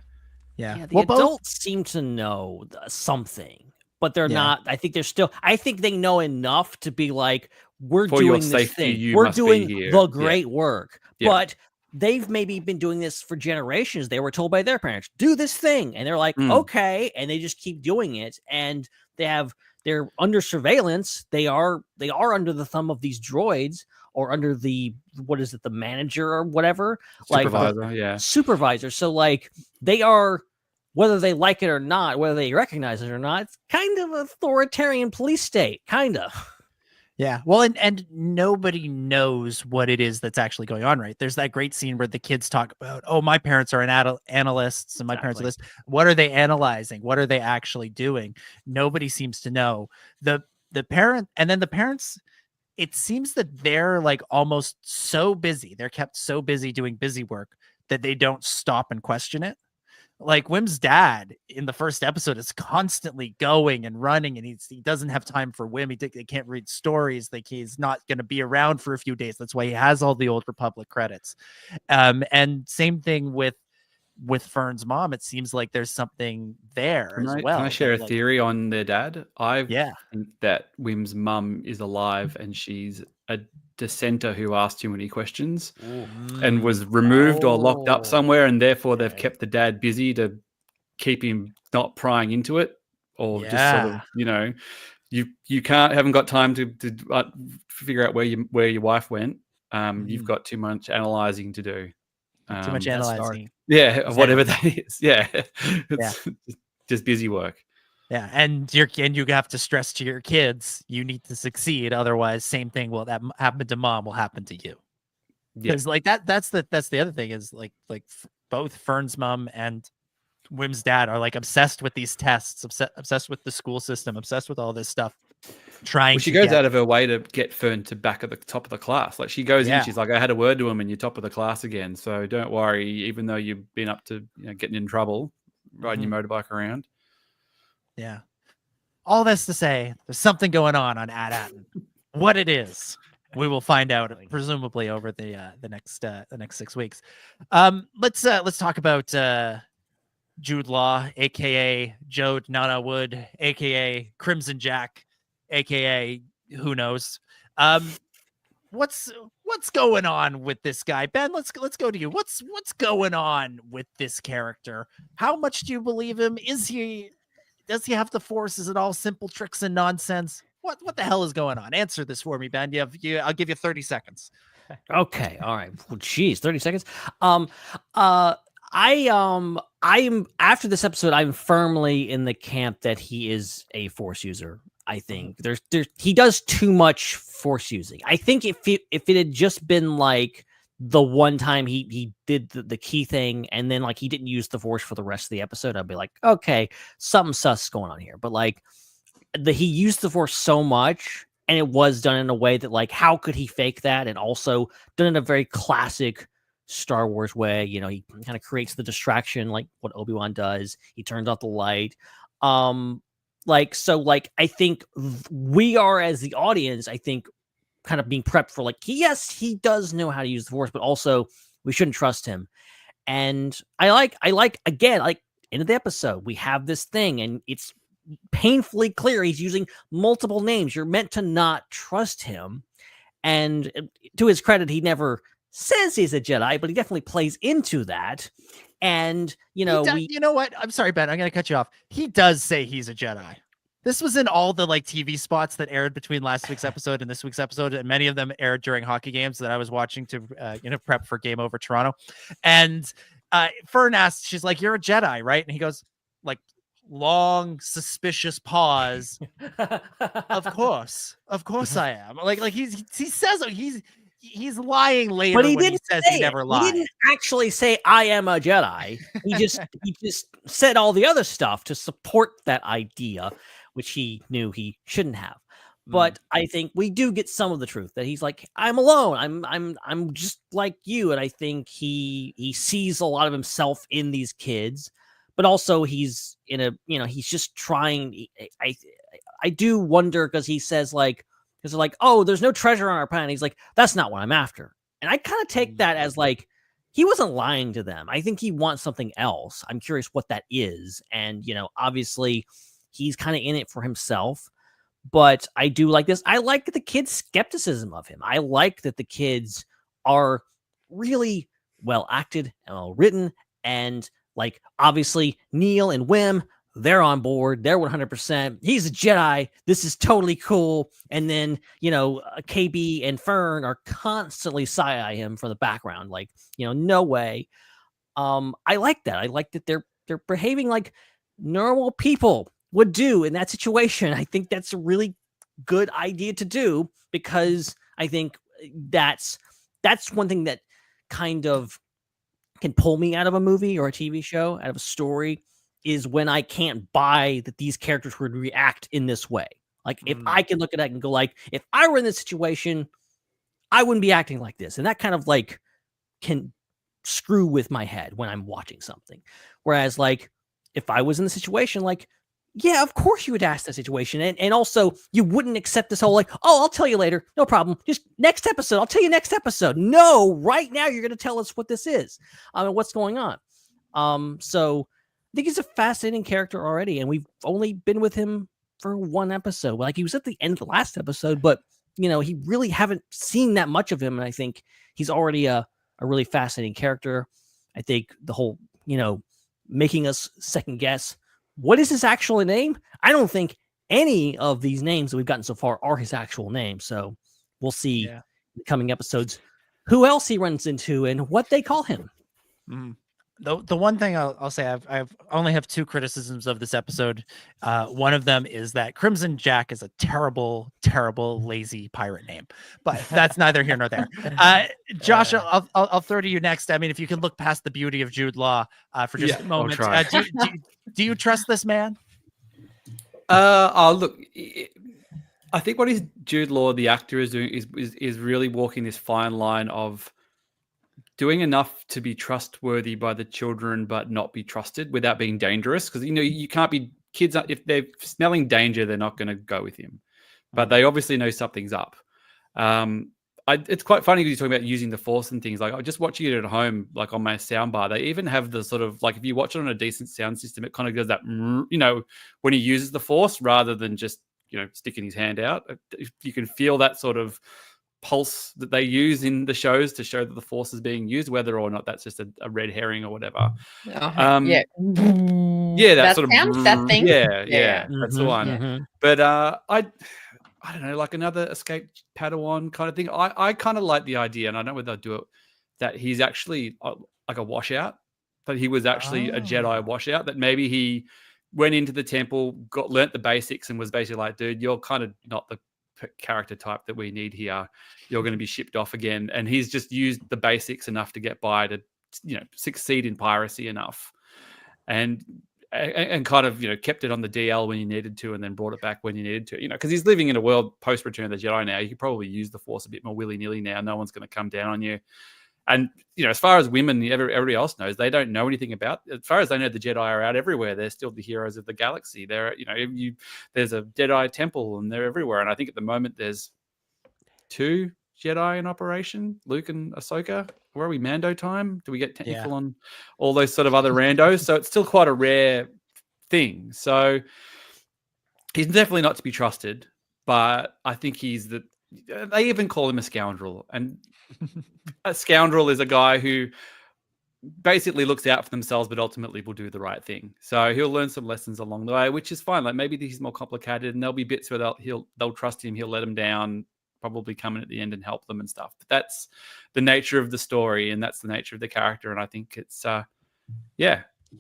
The adults seem to know something, but they're not. I think they know enough to be like, we're doing this thing. We're doing the great work, but they've maybe been doing this for generations. They were told by their parents, do this thing. And they're like, okay. And they just keep doing it. And they're under surveillance. They are under the thumb of these droids. or under the the manager or whatever, supervisor. So like they are, whether they like it or not, whether they recognize it or not, it's kind of authoritarian police state, kind of. Yeah. Well, and nobody knows what it is that's actually going on, right? There's that great scene where the kids talk about, oh, my parents are analysts and my parents are this. What are they analyzing? What are they actually doing? Nobody seems to know. The parents, it seems that they're like almost so busy. They're kept so busy doing busy work that they don't stop and question it. Like Wim's dad in the first episode is constantly going and running, and he doesn't have time for Wim. He can't read stories. Like he's not going to be around for a few days. That's why he has all the Old Republic credits. And same thing with Fern's mom. It seems like there's something there as well. Can I share a theory on their dad? I think that Wim's mum is alive and she's a dissenter who asked too many questions and was removed or locked up somewhere, and therefore they've kept the dad busy to keep him not prying into it, or just sort of, you haven't got time to figure out where your wife went. You've got too much analyzing to do. Too much analyzing. Yeah, exactly. Whatever that is. Yeah, it's just busy work. Yeah, and you have to stress to your kids, you need to succeed. Otherwise, same thing that happened to mom will happen to you. Because like that's the other thing is like both Fern's mom and Wim's dad are like obsessed with these tests, obsessed with the school system, obsessed with all this stuff. She goes out of her way to get Fern to back at the top of the class. Like she goes in, she's like, I had a word to him and you're top of the class again. So don't worry, even though you've been up to getting in trouble, riding your motorbike around. Yeah. All this to say, there's something going on At-Atten. What it is, we will find out presumably over the next 6 weeks. Let's talk about Jude Law, aka Jode Nana Wood, aka Crimson Jack, aka who knows. What's going on with this guy? Ben, let's go to you. What's going on with this character? How much do you believe him? Does he have the Force? Is it all simple tricks and nonsense? What the hell is going on? Answer this for me, Ben. I'll give you 30 seconds. Okay. All right. Well, geez, 30 seconds. I'm after this episode, I'm firmly in the camp that he is a Force user. I think he does too much Force using. I think if it had just been like the one time he did the key thing and then like he didn't use the Force for the rest of the episode, I'd be like, okay, something sus going on here. But like he used the Force so much, and it was done in a way that like, how could he fake that? And also done in a very classic Star Wars way. He kind of creates the distraction like what Obi-Wan does. He turns off the light. I think we are, as the audience, I think, kind of being prepped for like, yes, he does know how to use the Force, but also we shouldn't trust him. And I like again, like end of the episode, we have this thing and it's painfully clear he's using multiple names. You're meant to not trust him. And to his credit, he never says he's a Jedi, but he definitely plays into that. And you know what? I'm sorry, Ben. I'm going to cut you off. He does say he's a Jedi. This was in all the like TV spots that aired between last week's episode and this week's episode, and many of them aired during hockey games that I was watching to prep for Game Over Toronto. And Fern asked, she's like, "You're a Jedi, right?" And he goes, like, long suspicious pause. Of course I am. Like he says he's lying later, but he says he never lied. He didn't actually say I am a Jedi. He just said all the other stuff to support that idea, which he knew he shouldn't have. But I think we do get some of the truth that he's like, I'm alone. I'm just like you. And I think he sees a lot of himself in these kids, but also he's in a, he's just trying. I do wonder, because he says like, because they're like, oh, there's no treasure on our planet. He's like, that's not what I'm after. And I kind of take that as like, he wasn't lying to them. I think he wants something else. I'm curious what that is. And, obviously he's kind of in it for himself. But I do like this. I like the kids' skepticism of him. I like that the kids are really well acted and well written. And like, obviously Neil and Wim, they're on board. They're 100%. He's a Jedi. This is totally cool. And then, KB and Fern are constantly side-eye him from the background. Like, no way. I like that. I like that they're behaving like normal people would do in that situation. I think that's a really good idea to do, because I think that's one thing that kind of can pull me out of a movie or a TV show, out of a story, is when I can't buy that these characters would react in this way. Like, if I can look at that and go, like, if I were in this situation, I wouldn't be acting like this. And that kind of like can screw with my head when I'm watching something. Whereas, like, if I was in the situation, like, yeah, of course you would ask that situation. And also, you wouldn't accept this whole, like, oh, I'll tell you later. No problem. Just next episode. I'll tell you next episode. No, right now you're going to tell us what this is. What's going on. So I think he's a fascinating character already. And we've only been with him for one episode. Like, he was at the end of the last episode, but, he really haven't seen that much of him. And I think he's already a really fascinating character. I think the whole, making us second guess, what is his actual name? I don't think any of these names that we've gotten so far are his actual name. So we'll see in the coming episodes who else he runs into and what they call him. The one thing I'll say, I've only have two criticisms of this episode. One of them is that Crimson Jack is a terrible, terrible, lazy pirate name, but that's neither here nor there. Josh, I'll throw to you next. I mean, if you can look past the beauty of Jude Law for just a moment, do you trust this man? Look, I think what Jude Law, the actor, is doing is really walking this fine line of doing enough to be trustworthy by the children, but not be trusted without being dangerous. Because, you can't be kids. If they're smelling danger, they're not going to go with him, but they obviously know something's up. It's quite funny because you're talking about using the Force and things. Like, I just watching it at home, like on my soundbar, they even have the sort of, like, if you watch it on a decent sound system, it kind of does that, when he uses the Force rather than just, sticking his hand out. You can feel that sort of pulse that they use in the shows to show that the Force is being used, whether or not that's just a red herring or whatever. Yeah, that sort of that thing. Yeah, that's the one. But I don't know, like another escaped Padawan kind of thing. I kind of like the idea, and I don't know whether they'll do it, that he's actually like a washout, that he was actually a Jedi washout, that maybe he went into the temple, learnt the basics, and was basically like, dude, you're kind of not the character type that we need here. You're going to be shipped off again. And he's just used the basics enough to get by to, succeed in piracy enough. And kind of, kept it on the DL when you needed to, and then brought it back when you needed to, because he's living in a world post Return of the Jedi now. You could probably use the Force a bit more willy-nilly now. No one's going to come down on you. And, as far as women, everybody else knows, they don't know anything about. As far as they know, the Jedi are out everywhere. They're still the heroes of the galaxy. They're, there's a Jedi temple and they're everywhere. And I think at the moment there's 2 Jedi in operation, Luke and Ahsoka. Where are we, Mando time? Do we get technical on all those sort of other randos? So it's still quite a rare thing. So he's definitely not to be trusted, but I think they even call him a scoundrel. And a scoundrel is a guy who basically looks out for themselves, but ultimately will do the right thing. So he'll learn some lessons along the way, which is fine. Like, maybe he's more complicated, and there'll be bits where they'll trust him. He'll let them down, probably come in at the end and help them and stuff. But that's the nature of the story, and that's the nature of the character. And I think it's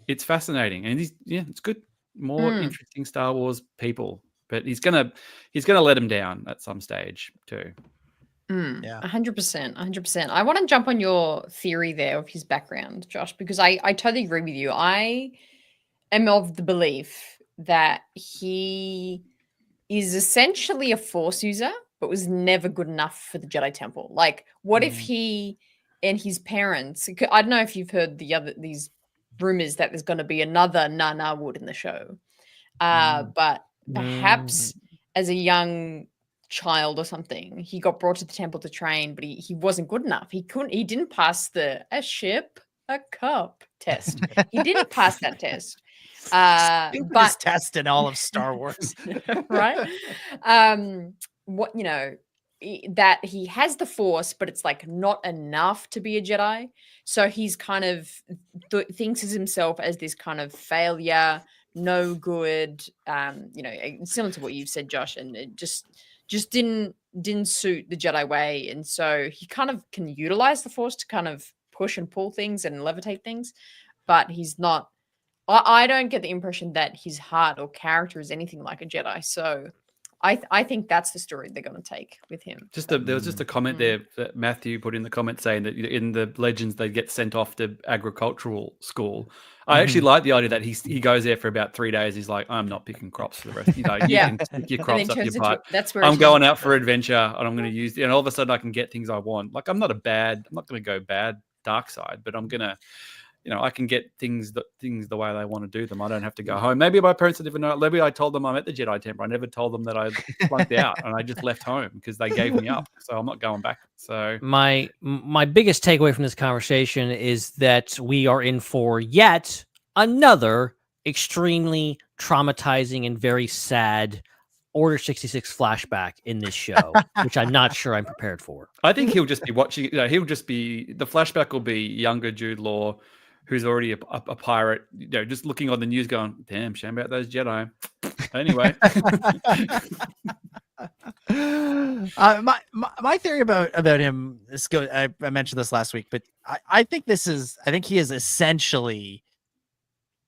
it's fascinating, and it's good. More interesting Star Wars people, but he's gonna let him down at some stage too. 100%. I want to jump on your theory there of his background, Josh, because I totally agree with you. I am of the belief that he is essentially a Force user, but was never good enough for the Jedi Temple. Like, what if he and his parents? I don't know if you've heard these rumors that there's going to be another Nana Wood in the show, but perhaps as a young child or something, he got brought to the temple to train, but he wasn't good enough. He didn't pass a cup test. He didn't pass that test. Stupidest test in all of Star Wars. Right? That he has the Force, but it's like not enough to be a Jedi. So he's kind of thinks of himself as this kind of failure, no good. Similar to what you've said, Josh, and it just didn't suit the Jedi way. And so he kind of can utilize the Force to kind of push and pull things and levitate things, but he's not. I don't get the impression that his heart or character is anything like a Jedi. So I think that's the story they're going to take with him. There was just a comment there that Matthew put in the comment saying that in the Legends they get sent off to agricultural school. I actually like the idea that he goes there for about 3 days. He's like, I'm not picking crops for the rest. You can pick your crops up your butt. That's where I'm going out for adventure and I'm going to use, and all of a sudden I can get things I want. Like I'm not going to go bad dark side, but I'm gonna. I can get things the way they want to do them. I don't have to go home. Maybe my parents didn't even know. Maybe I told them I'm at the Jedi Temple. I never told them that I flunked out and I just left home because they gave me up. So I'm not going back. So my biggest takeaway from this conversation is that we are in for yet another extremely traumatizing and very sad Order 66 flashback in this show, which I'm not sure I'm prepared for. I think he'll just be watching. The flashback will be younger Jude Law, who's already a pirate, just looking on the news going, damn, shame about those Jedi. Anyway. My theory about him, I mentioned this last week, but I think he is essentially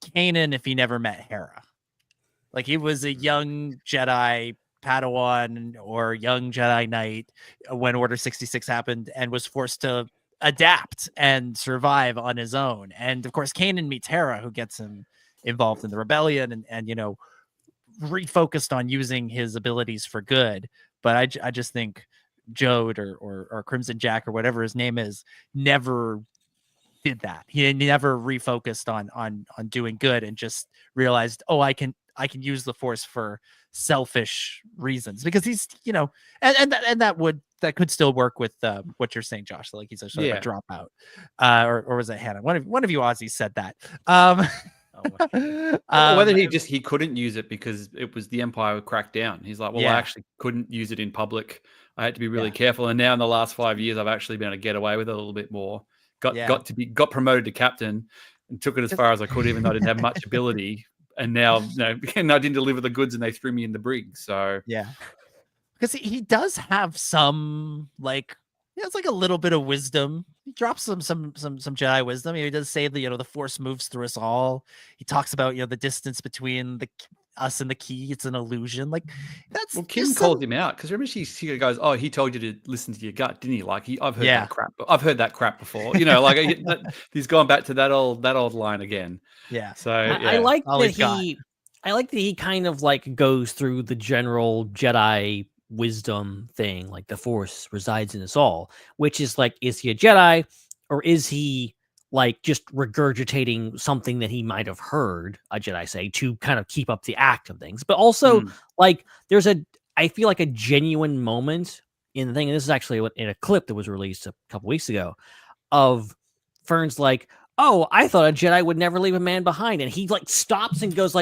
Kanan if he never met Hera. Like he was a young Jedi Padawan or young Jedi Knight when Order 66 happened and was forced to adapt and survive on his own. And of course, Kanan meets Hera, who gets him involved in the rebellion and refocused on using his abilities for good. But I just think Jode or Crimson Jack or whatever his name is never did that. He never refocused on doing good and just realized, I can use the Force for selfish reasons, because he's, and that could still work with what you're saying, Josh. Like he's a sort of a dropout, or was it Hannah? One of you Aussies said that. Whether he couldn't use it because it was the Empire cracked down. He's like, I actually couldn't use it in public. I had to be really careful. And now in the last 5 years, I've actually been able to get away with it a little bit more. Got promoted to captain and took it as far as I could, even though I didn't have much ability. And now, I didn't deliver the goods and they threw me in the brig. So because he does have some it's like a little bit of wisdom. He drops some Jedi wisdom. He does say that the Force moves through us all. He talks about the distance between us and the key. It's an illusion. Like that's Kim called him out because remember she goes, "Oh, he told you to listen to your gut, didn't he?" Like I've heard that crap. I've heard that crap before. He's gone back to that old line again. Yeah. So I like that he kind of goes through the general Jedi wisdom thing, like the Force resides in us all, which is is he a Jedi or is he just regurgitating something that he might have heard a Jedi say to kind of keep up the act of things? But also there's I feel like a genuine moment in the thing, and this is actually in a clip that was released a couple weeks ago of Fern's oh, I thought a Jedi would never leave a man behind. And he stops and goes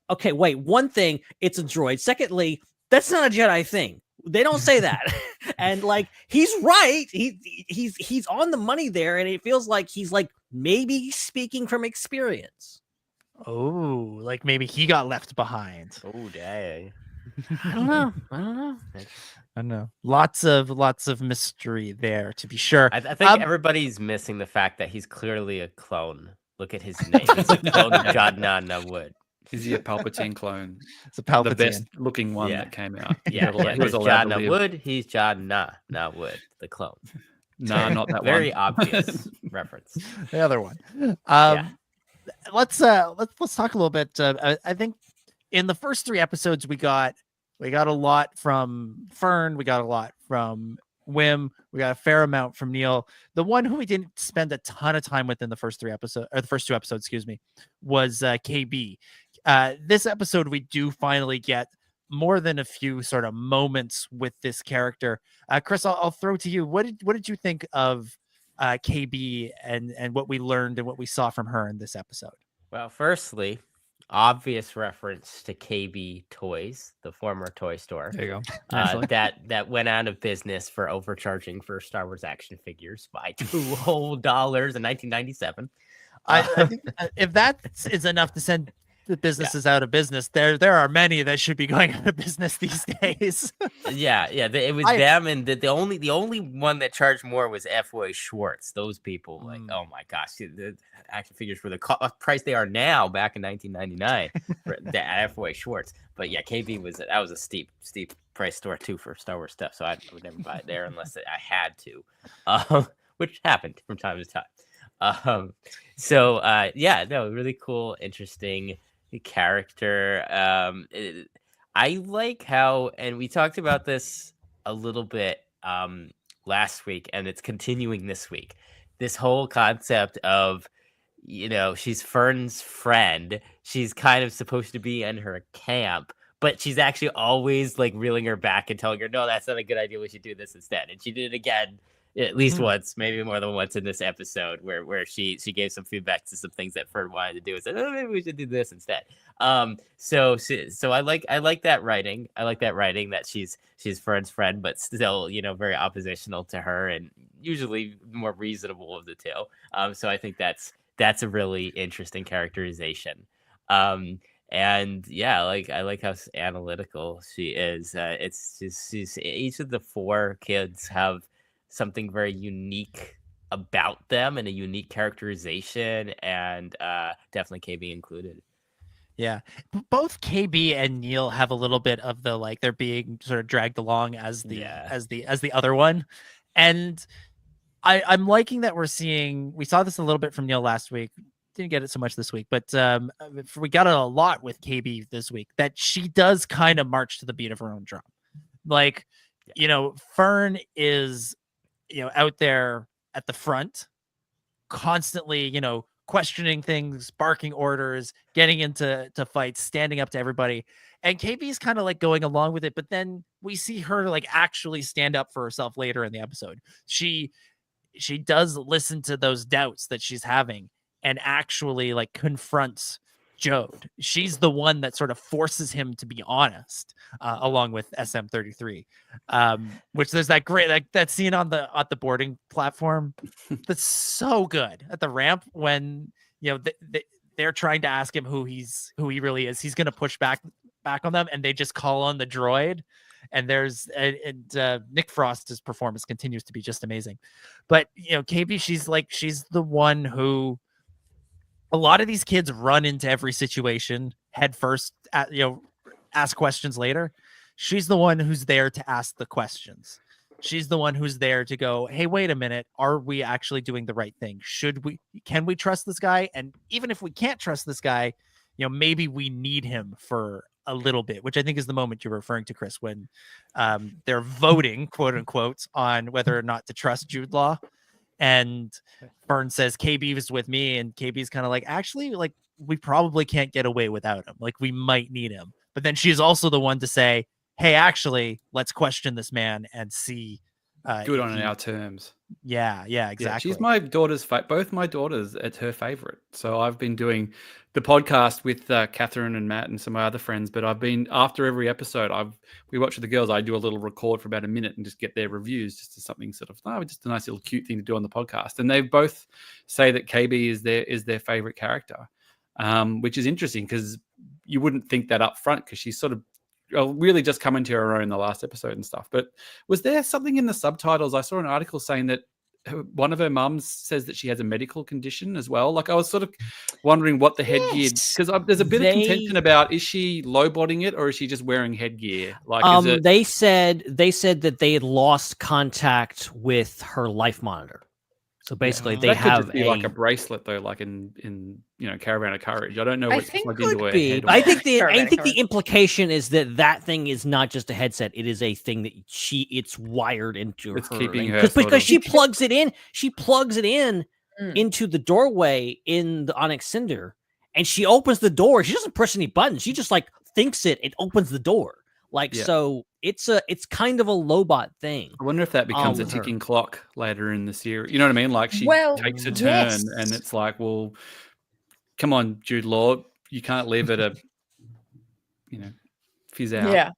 okay, wait, one thing, it's a droid. Secondly, that's not a Jedi thing. They don't say that. And he's right. He's on the money there. And it feels like he's maybe speaking from experience. Oh, maybe he got left behind. Oh, dang. I don't know. I know. Lots of mystery there, to be sure. I think everybody's missing the fact that he's clearly a clone. Look at his name. It's a clone of Jadna Wood. Is he a Palpatine clone? It's a Palpatine. The best looking one that came out. There's Jadna Wood. He's Jadna, not Wood, the clone. No, not that Very one. obvious reference. The other one. Let's talk a little bit. I think in the first 3 episodes we got a lot from Fern, we got a lot from Wim, we got a fair amount from Neil. The one who we didn't spend a ton of time with in the first 2 episodes, was KB. This episode we do finally get more than a few sort of moments with this character. Chris, I'll throw to you. What did you think of KB and what we learned and what we saw from her in this episode? Well, firstly, obvious reference to KB Toys, the former toy store. There you go. That went out of business for overcharging for Star Wars action figures by $2 whole in 1997. I think if that is enough to send the business is out of business. There are many that should be going out of business these days. It was them, and the only one that charged more was FOA Schwartz. Those people, like, oh my gosh, the action figures for the price they are now back in 1999 for the FOA Schwartz. But yeah, KB was a steep price store too for Star Wars stuff, so I would never buy it there unless I had to, which happened from time to time. Really cool, interesting character. I like how, and we talked about this a little bit last week, and it's continuing this week. This whole concept of, she's Fern's friend. She's kind of supposed to be in her camp, but she's actually always like reeling her back and telling her, no, that's not a good idea. We should do this instead. And she did it again at least once, maybe more than once in this episode, where she gave some feedback to some things that Fern wanted to do and said, oh, maybe we should do this instead. So I like that writing. I like that writing that she's Fern's friend, but still, very oppositional to her and usually more reasonable of the two. So I think that's a really interesting characterization. And yeah, I like how analytical she is. It's just each of the four kids have something very unique about them and a unique characterization, and definitely KB included. Yeah, both KB and Neil have a little bit of the, like, they're being sort of dragged along as the other one, and I'm liking that we saw this a little bit from Neil last week. Didn't get it so much this week, but we got it a lot with KB this week, that she does kind of march to the beat of her own drum. Like, Fern is, out there at the front, constantly, questioning things, barking orders, getting into fights, standing up to everybody. And KB's kind of like going along with it, but then we see her like actually stand up for herself later in the episode. She does listen to those doubts that she's having and actually like confronts Jode. She's the one that sort of forces him to be honest, along with SM33, which there's that great, that scene at the boarding platform that's so good at the ramp when they're trying to ask him who he really is. He's going to push back on them, and they just call on the droid. And Nick Frost's performance continues to be just amazing. But KB, she's the one who, a lot of these kids run into every situation head first, ask questions later. She's the one who's there to ask the questions. She's the one who's there to go, hey, wait a minute. Are we actually doing the right thing? Can we trust this guy? And even if we can't trust this guy, maybe we need him for a little bit, which I think is the moment you're referring to, Chris, when they're voting, quote unquote, on whether or not to trust Jude Law. And Fern says, KB is with me. And KB's kind of like, actually, like, we probably can't get away without him. Like, we might need him. But then she's also the one to say, hey, actually, let's question this man and see. Do it on our terms. Yeah, exactly. Yeah, she's my daughter's, both my daughters, it's her favorite. So I've been doing the podcast with Catherine and Matt and some of my other friends, but I've been, after every episode, we watch with the girls, I do a little record for about a minute and just get their reviews, just as something sort of, just a nice little cute thing to do on the podcast. And they both say that KB is their favorite character, which is interesting because you wouldn't think that up front, because she's sort of really just come into her own in the last episode and stuff. But was there something in the subtitles? I saw an article saying that one of her mums says that she has a medical condition as well. Like, I was sort of wondering what the headgear, because there's a bit of contention about, is she lowbodding it or is she just wearing headgear? Like, they said that they had lost contact with her life monitor. So basically, they have just be like a bracelet, though, like in Caravan of Courage. I don't know what's plugged into her head. I think the implication is that thing is not just a headset; it is a thing that it's wired into it's her. Keeping her because she plugs it in. She plugs it in into the doorway in the Onyx Cinder, and she opens the door. She doesn't push any buttons. She just like thinks it opens the door. So it's kind of a Lobot thing. I wonder if that becomes a ticking clock later in the series. You know what I mean? Like, she takes a turn and it's like, well, come on, Jude Law, you can't leave it fizz out.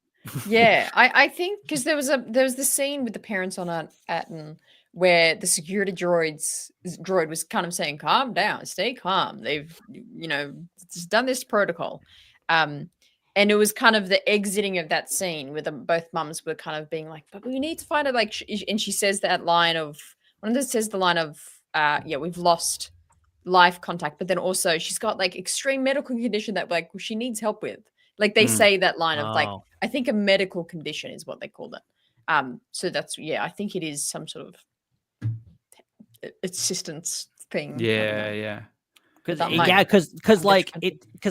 Yeah. I think because there was the scene with the parents on Aunt Atten where the security droid was kind of saying, calm down, stay calm. They've, just done this protocol. And it was kind of the exiting of that scene where both mums were kind of being like, but we need to find it. And she says that line of, we've lost life contact, but then also she's got like extreme medical condition that like she needs help with. Like they say that line of like, I think a medical condition is what they called it. So that's, I think it is some sort of assistance thing. Yeah. Because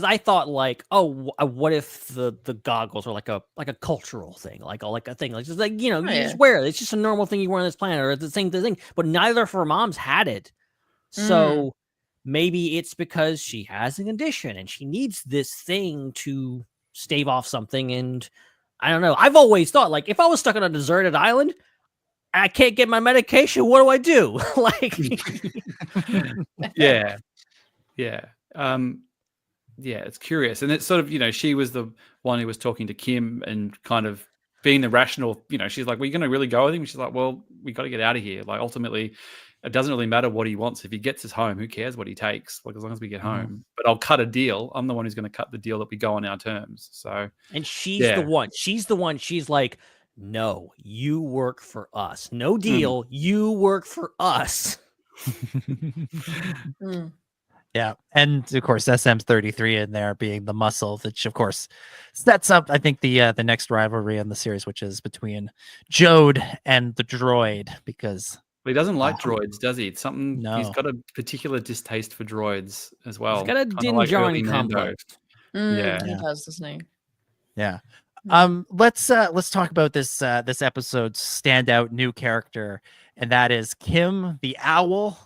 I thought like, what if the goggles are like a cultural thing, like a thing, like just like you just wear it. It's just a normal thing you wear on this planet, or the thing. But neither of her moms had it, so maybe it's because she has a condition and she needs this thing to stave off something. And I don't know. I've always thought like if I was stuck on a deserted island, I can't get my medication. What do I do? Like, yeah. It's curious. And it's sort of, she was the one who was talking to Kim and kind of being the rational, she's like, well, you're going to really go with him? She's like, well, we got to get out of here. Like, ultimately, it doesn't really matter what he wants. If he gets us home, who cares what he takes? Like, as long as we get home. But I'll cut a deal. I'm the one who's going to cut the deal that we go on our terms. So, and she's the one. She's like, no, you work for us. No deal. You work for us. Yeah, and of course SM33 in there being the muscle, which of course sets up, I think, the next rivalry in the series, which is between Jode and the droid, because he doesn't like droids, does he? It's something. No. He's got a particular distaste for droids as well. He's got a Din Djarin complex. He does, doesn't he? Yeah. Let's talk about this episode's standout new character, and that is Kim the Owl,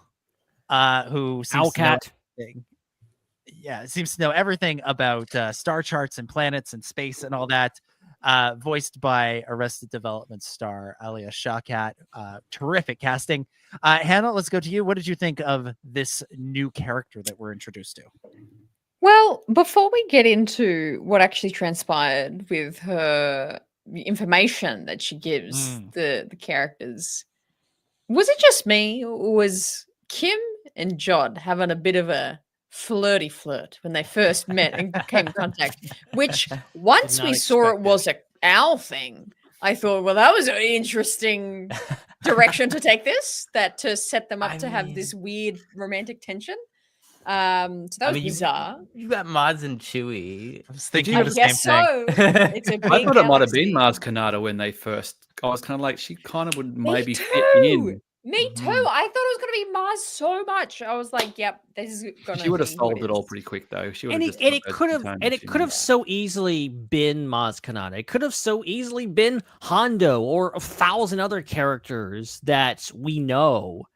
who seems Owlcat. Seems to know everything about star charts and planets and space and all that. Voiced by Arrested Development star Alia Shawkat. Terrific casting. Hannah, let's go to you. What did you think of this new character that we're introduced to? Well, before we get into what actually transpired with her information that she gives the characters, was it just me, or was Kim and Jod having a bit of a flirty flirt when they first met and came in contact? Which once we saw it was an owl thing, I thought, well, that was an interesting direction to take this, to set them up to have this weird romantic tension. So that was bizarre. You got Maz and Chewie. I was thinking the same thing. It's a big I thought it might have been Maz Kanata when they first. I was kind of like, she kind of would maybe fit in. Me too. I thought it was going to be Maz so much. I was like, "Yep, this is going to." She would have solved it all pretty quick, though. She would it could have so easily been Maz Kanata. It could have so easily been Hondo or 1,000 other characters that we know,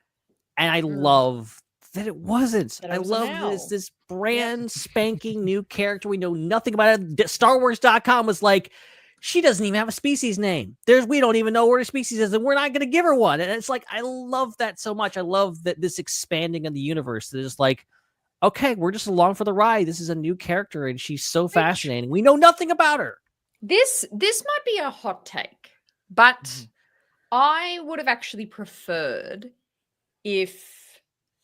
and I love that it wasn't. I love this brand spanking new character. We know nothing about it. StarWars.com was like, she doesn't even have a species name. We don't even know where her species is, and we're not going to give her one. And it's like, I love that so much. I love that this expanding of the universe. That is like, okay, we're just along for the ride. This is a new character, and she's so fascinating. We know nothing about her. This might be a hot take, but I would have actually preferred if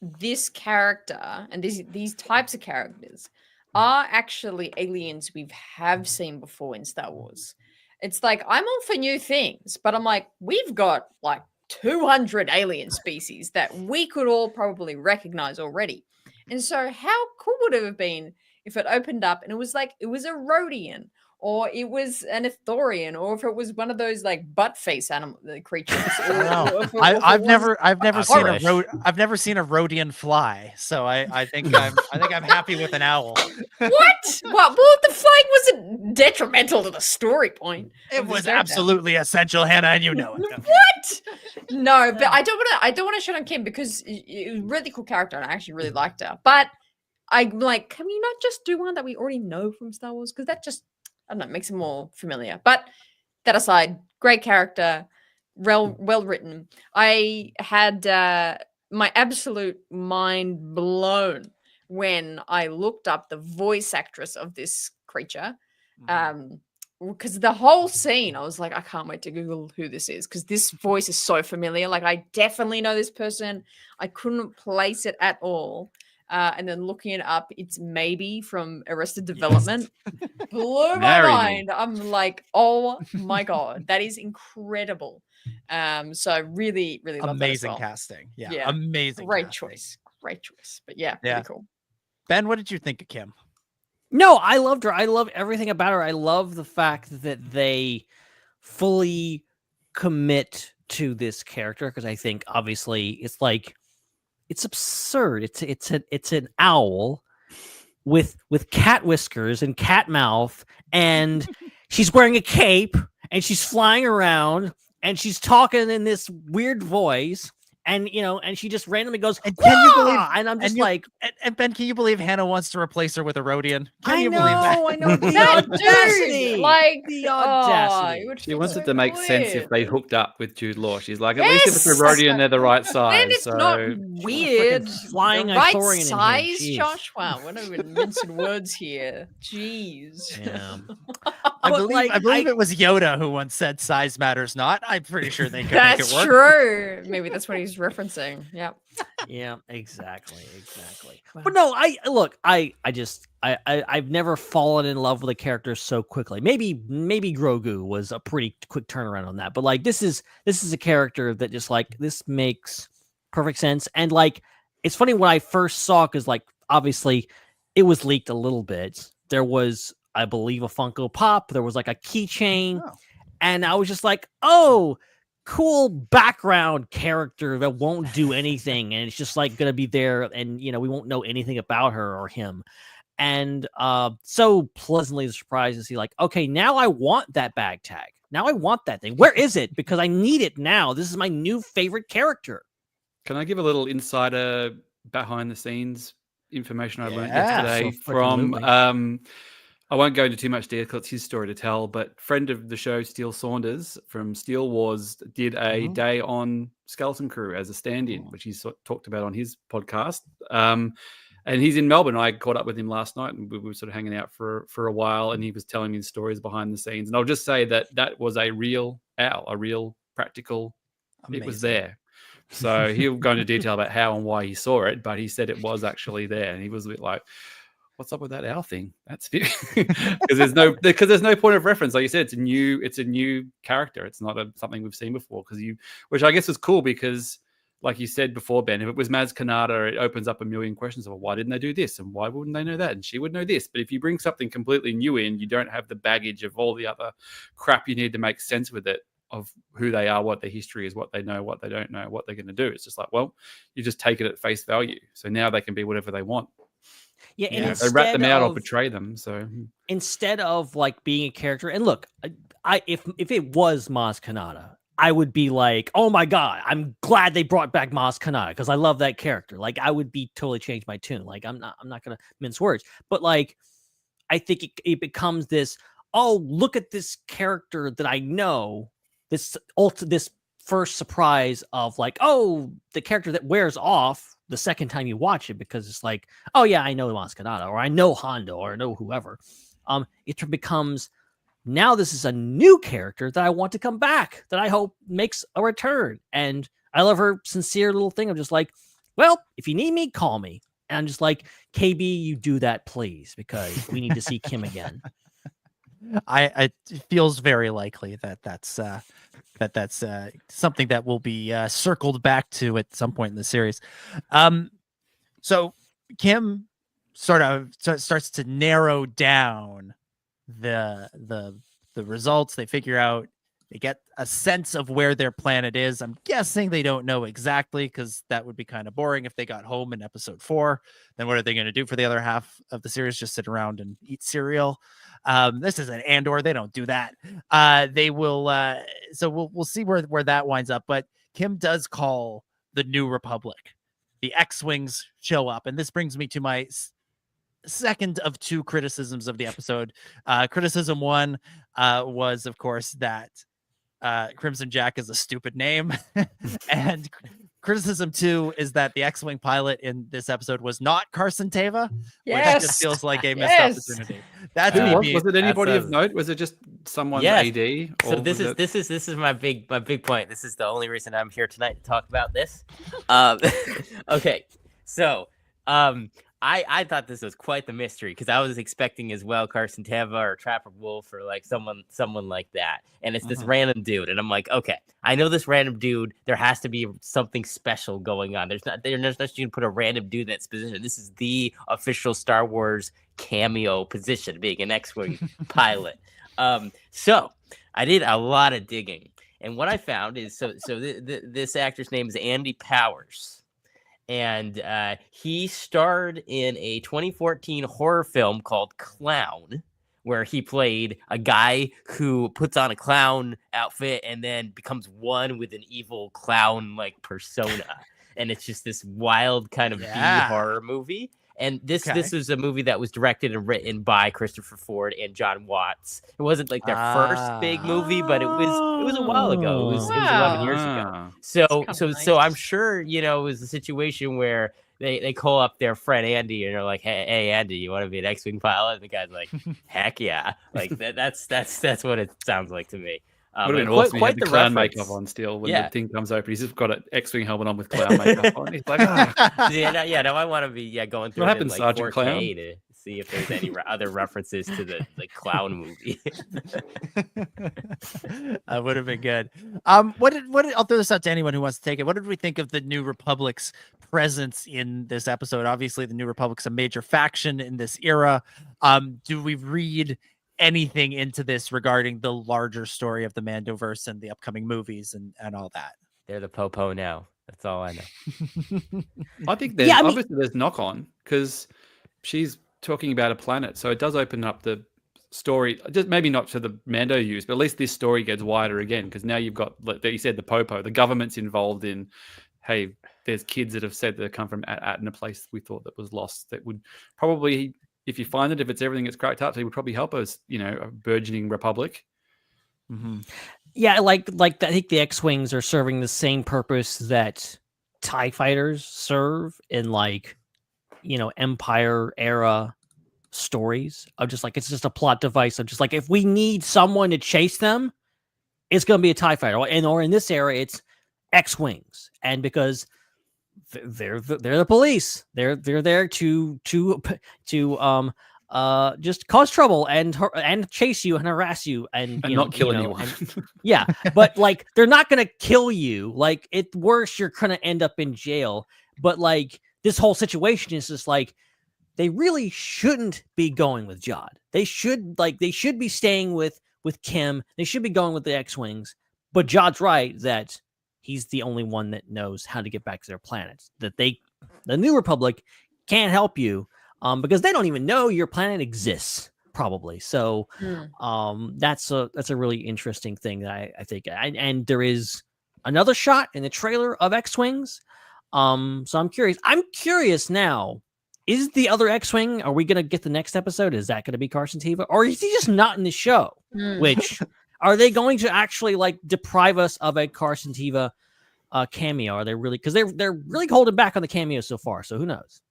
this character and these types of characters are actually aliens we have seen before in Star Wars. It's like, I'm all for new things, but I'm like, we've got like 200 alien species that we could all probably recognize already. And so how cool would it have been if it opened up and it was like, it was a Rhodian, or it was an Ithorian, or if it was one of those like butt face animal creatures. I've never seen a Rhodian fly, so I think I'm happy with an owl. What? Well, the flying wasn't detrimental to the story point. It was absolutely essential, Hannah, and you know it. What? No, but I don't want to shit on Kim because it was a really cool character and I actually really liked her. But I'm like, can we not just do one that we already know from Star Wars? Because that just, I don't know, makes it more familiar. But that aside, great character, well written. I had my absolute mind blown when I looked up the voice actress of this creature. because the whole scene, I was like, I can't wait to Google who this is because this voice is so familiar. Like, I definitely know this person. I couldn't place it at all. And then looking it up, it's maybe from Arrested Development. Blew my mind. I'm like, oh my God, that is incredible. So I really, really love amazing that as well. casting. Yeah, amazing. Great casting. choice. Great choice. But yeah, really cool. Ben, what did you think of Kim? No, I loved her. I love everything about her. I love the fact that they fully commit to this character because I think obviously it's like it's absurd. It's an owl with cat whiskers and cat mouth, and she's wearing a cape and she's flying around and she's talking in this weird voice. And and she just randomly goes, and can you believe? And I'm just and Ben, can you believe Hannah wants to replace her with a Rodian? I know, I know. The audacity, like the audacity. She wants it to make sense if they hooked up with Jude Law. She's like, at least if it's a Rodian, they're the right size. And it's not weird. Flying the right Ithorian size, Josh. Wow, we're not even mincing words here. Jeez. Yeah. I believe it was Yoda who once said size matters not. I'm pretty sure they could make it work. That's true. Maybe that's what he's referencing. Yeah, exactly. But no, I've never fallen in love with a character so quickly. Maybe Grogu was a pretty quick turnaround on that, but like this is a character that just like this makes perfect sense. And like it's funny when I first saw, because like obviously it was leaked a little bit. There was, I believe, a Funko Pop. There was like a keychain, and I was just like, oh, cool background character that won't do anything, and it's just like gonna be there, and we won't know anything about her or him. And so pleasantly surprised to see, like, okay, now I want that bag tag. Now I want that thing. Where is it? Because I need it now. This is my new favorite character. Can I give a little insider behind the scenes information I learned yesterday from I won't go into too much detail. It's his story to tell, but friend of the show, Steele Saunders from Steel Wars, did a day on Skeleton Crew as a stand-in, which he's talked about on his podcast. And he's in Melbourne. I caught up with him last night, and we were sort of hanging out for a while, and he was telling me stories behind the scenes. And I'll just say that was a real owl, a real practical. Amazing. It was there. So he'll go into detail about how and why he saw it, but he said it was actually there, and he was a bit like, what's up with that owl thing? That's because there's no point of reference. Like you said, it's a new character. It's not something we've seen before. Which I guess is cool because, like you said before, Ben, if it was Maz Kanata, it opens up a million questions of why didn't they do this and why wouldn't they know that and she would know this. But if you bring something completely new in, you don't have the baggage of all the other crap you need to make sense with it, of who they are, what their history is, what they know, what they don't know, what they're going to do. It's just like, well, you just take it at face value. So now they can be whatever they want. Yeah, and they rat them out or betray them. So instead of like being a character, and look, if it was Maz Kanata, I would be like, oh my God, I'm glad they brought back Maz Kanata because I love that character. Like I would be totally change my tune. Like I'm not gonna mince words, but like I think it becomes this, oh, look at this character that I know, this first surprise of like, oh, the character that wears off the second time you watch it, because it's like, oh yeah, I know Maz Kanata, or I know Hondo, or I know whoever. It becomes, now this is a new character that I want to come back, that I hope makes a return. And I love her sincere little thing. I'm just like, well, if you need me, call me. And I'm just like, KB, you do that, please, because we need to see Kim again. It feels very likely that's something that will be circled back to at some point in the series. So Kim sort of starts to narrow down the results. They figure out, they get a sense of where their planet is. I'm guessing they don't know exactly, because that would be kind of boring if they got home in episode 4. Then what are they going to do for the other half of the series? Just sit around and eat cereal. This is an Andor. They don't do that. They will. So we'll see where that winds up. But Kim does call the New Republic. The X-Wings show up. And this brings me to my second of 2 criticisms of the episode. Criticism 1 was, of course, that Crimson Jack is a stupid name. And criticism too is that the X-Wing pilot in this episode was not Carson Teva, Yes. which just feels like a missed opportunity. That's was it anybody of note? Was it just someone's AD? So or this was is my big point. This is the only reason I'm here tonight to talk about this. Okay, so I thought this was quite the mystery because I was expecting as well Carson Teva or Trapper Wolf or like someone like that, and it's this random dude, and I'm like, okay, I know this random dude. There has to be something special going on. There's not just you can put a random dude in that position. This is the official Star Wars cameo position, being an X-Wing pilot. So I did a lot of digging, and what I found is this actor's name is Andy Powers. And he starred in a 2014 horror film called Clown, where he played a guy who puts on a clown outfit and then becomes one with an evil clown-like persona. And it's just this wild kind of B horror movie. And this is a movie that was directed and written by Christopher Ford and John Watts. It wasn't like their first big movie, but it was a while ago. It was 11 years ago. So I'm sure, you know, it was a situation where they call up their friend Andy and they're like, hey Andy, you want to be an X-Wing pilot? And the guy's like, heck yeah. Like that's what it sounds like to me. Would have been awesome. He had the clown makeup on still when the thing comes open. He's just got an X-Wing helmet on with clown makeup on. He's like, no, I want to be going through what it happens, in like Sergeant 4K Clown? to see if there's any other references to the clown movie. That would have been good. I'll throw this out to anyone who wants to take it. What did we think of the New Republic's presence in this episode? Obviously, the New Republic's a major faction in this era. Do we read anything into this regarding the larger story of the Mandoverse and the upcoming movies and all that? They're the po-po now. That's all I know. I think there's obviously there's knock on because she's talking about a planet, so it does open up the story. Just maybe not to the Mando use, but at least this story gets wider again because now you've got, like you said, the popo. The government's involved in. Hey, there's kids that have said they come from At in a place we thought that was lost. That would probably, if you find it, if it's everything that's cracked up, it would probably help us, you know, a burgeoning republic. Mm-hmm. Yeah, like I think the X-Wings are serving the same purpose that TIE fighters serve in, like, you know, Empire era stories of just like, it's just a plot device of just like, if we need someone to chase them, it's going to be a TIE fighter, or in this era, it's X-Wings, and because they're the police, they're there to just cause trouble and chase you and harass you and not kill anyone. Yeah, but like they're not gonna kill you. Like at worst, you're gonna end up in jail. But like this whole situation is just like they really shouldn't be going with Jod. They should be staying with Kim. They should be going with the X-Wings. But Jod's right that he's the only one that knows how to get back to their planets. That the New Republic can't help you because they don't even know your planet exists, probably. So that's a really interesting thing that I think. And there is another shot in the trailer of X-Wings. So I'm curious. I'm curious now. Is the other X-Wing? Are we gonna get the next episode? Is that gonna be Carson Teva, or is he just not in the show? Which are they going to actually like deprive us of a Carson Teva cameo? Are they really? Because they're really holding back on the cameo so far. So who knows?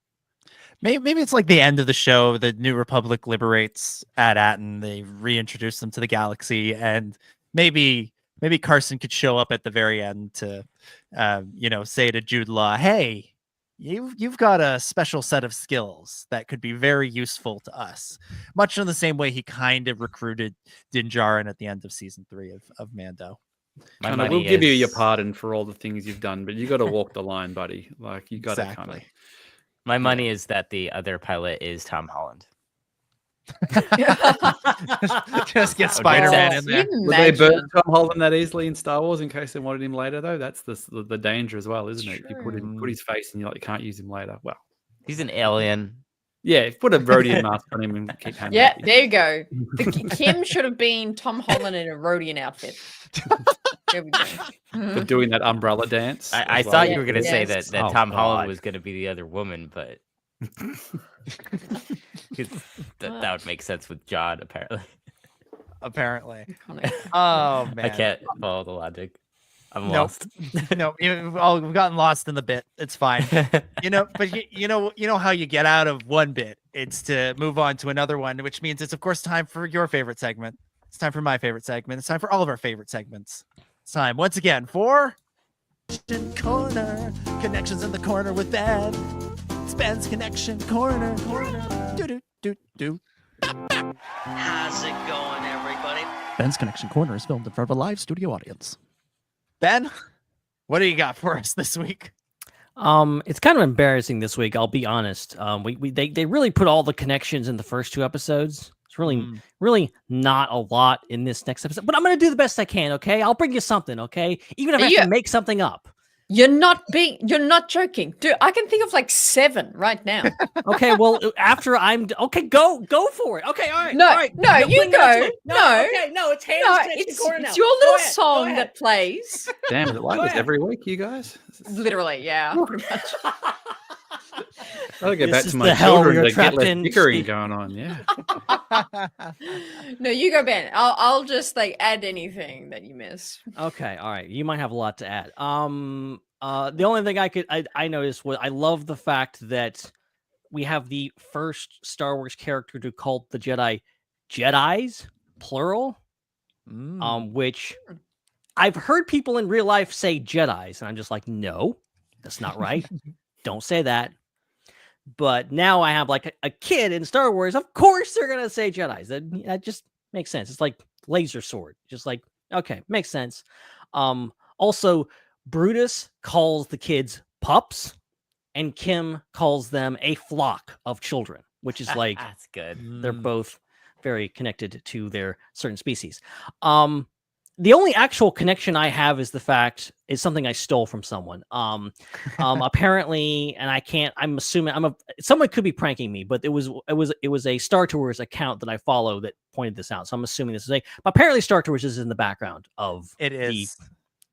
Maybe it's like the end of the show. The New Republic liberates At-Atten. They reintroduce them to the galaxy, and maybe Carson could show up at the very end to, say to Jude Law, "Hey, you've got a special set of skills that could be very useful to us." Much in the same way he kind of recruited Din Djarin at the end of season 3 of Mando. And I will give you your pardon for all the things you've done, but you got to walk the line, buddy. Like you got to kind of. My money is that the other pilot is Tom Holland. Just get Spider-Man in there. Would they burn Tom Holland that easily in Star Wars in case they wanted him later, though? That's the danger as well, isn't it? You put his face and you can't use him later. Well, he's an alien. Yeah, put a Rodian mask on him and keep hanging. Yeah, there you go. Kim should have been Tom Holland in a Rodian outfit. There we go. For doing that umbrella dance. I thought you were going to say that Tom Holland was going to be the other woman, but that would make sense with Jod, apparently. Oh man, I can't follow the logic. I'm lost. No, we've gotten lost in the bit. It's fine. But you know how you get out of one bit. It's to move on to another one, which means it's of course time for your favorite segment. It's time for my favorite segment. It's time for all of our favorite segments. It's time once again for Corner. Connections in the corner with Ben. It's Ben's Connection Corner. Do. How's it going, everybody? Ben's Connection Corner is filmed in front of a live studio audience. Ben, what do you got for us this week? It's kind of embarrassing this week. I'll be honest. They really put all the connections in the first 2 episodes. It's really not a lot in this next episode, but I'm going to do the best I can. Okay. I'll bring you something. Okay. Even if I have to make something up. You're not joking. Dude, I can think of like 7 right now. Okay, well, after go for it. Okay, all right. No, all right. no, you go. No, okay, no, it's Hannah's Connection Corner now. It's your little song that plays. Damn, is it like this every week, you guys? Literally, yeah, pretty much. I'll get back to my children to get less bickering going on. Yeah. No, you go, Ben. I'll just like add anything that you miss. Okay, all right. You might have a lot to add. The only thing I noticed was I love the fact that we have the first Star Wars character to call the Jedis, plural. Which I've heard people in real life say Jedis, and I'm just like, no, that's not right. Don't say that. But now I have like a kid in Star Wars. Of course they're gonna say Jedis. That just makes sense. It's like laser sword. Just like, okay, makes sense. Also, Brutus calls the kids pups, and Kim calls them a flock of children, which is like that's good. They're both very connected to their certain species. The only actual connection I have is something I stole from someone. Apparently, and I'm assuming someone could be pranking me, but it was a Star Tours account that I follow that pointed this out. So I'm assuming this is apparently Star Tours is in the background of it is.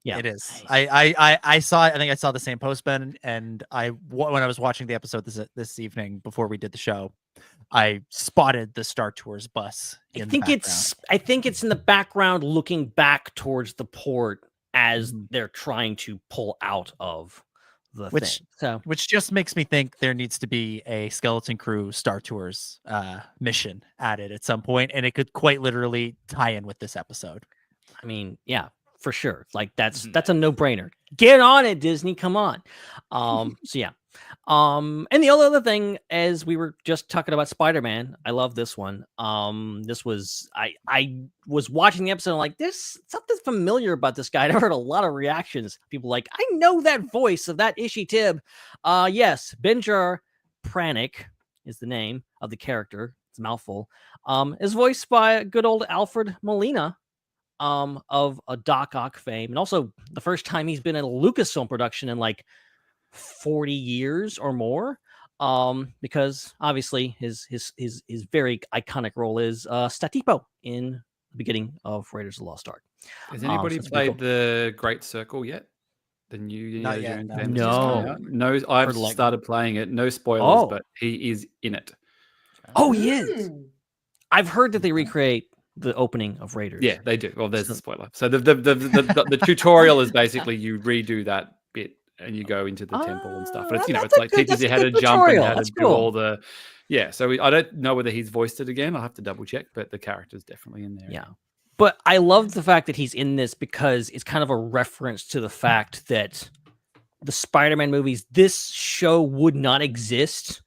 Yeah, it is. I saw it. I think I saw the same post, Ben, and when I was watching the episode this evening before we did the show, I spotted the Star Tours bus. I think it's in the background, looking back towards the port as they're trying to pull out of the thing. So, which just makes me think there needs to be a Skeleton Crew Star Tours mission added at some point, and it could quite literally tie in with this episode. I mean, yeah. For sure. Like that's a no-brainer. Get on it, Disney. Come on. So yeah. And the other thing, as we were just talking about Spider-Man, I love this one. This was I was watching the episode and like, there's something familiar about this guy. I heard a lot of reactions. People like, I know that voice of that Ishi Tib. Yes, Benjar Pranic is the name of the character. It's a mouthful. Is voiced by good old Alfred Molina. Of a Doc Ock fame, and also the first time he's been in a Lucasfilm production in like 40 years or more. Because obviously his very iconic role is Statipo in the beginning of Raiders of the Lost Ark. Has anybody played the Great Circle yet? The new Not yet, no. I've started playing it. No spoilers, but he is in it. Oh, he is. I've heard that they recreate the opening of Raiders. Yeah, they do. Well, there's the spoiler. So the tutorial is basically you redo that bit and you go into the temple and stuff. But it's it's like teaches you how to jump and how to do all the. Yeah, so I don't know whether he's voiced it again. I'll have to double check, but the character's definitely in there. Yeah, but I love the fact that he's in this because it's kind of a reference to the fact that the Spider-Man movies, this show would not exist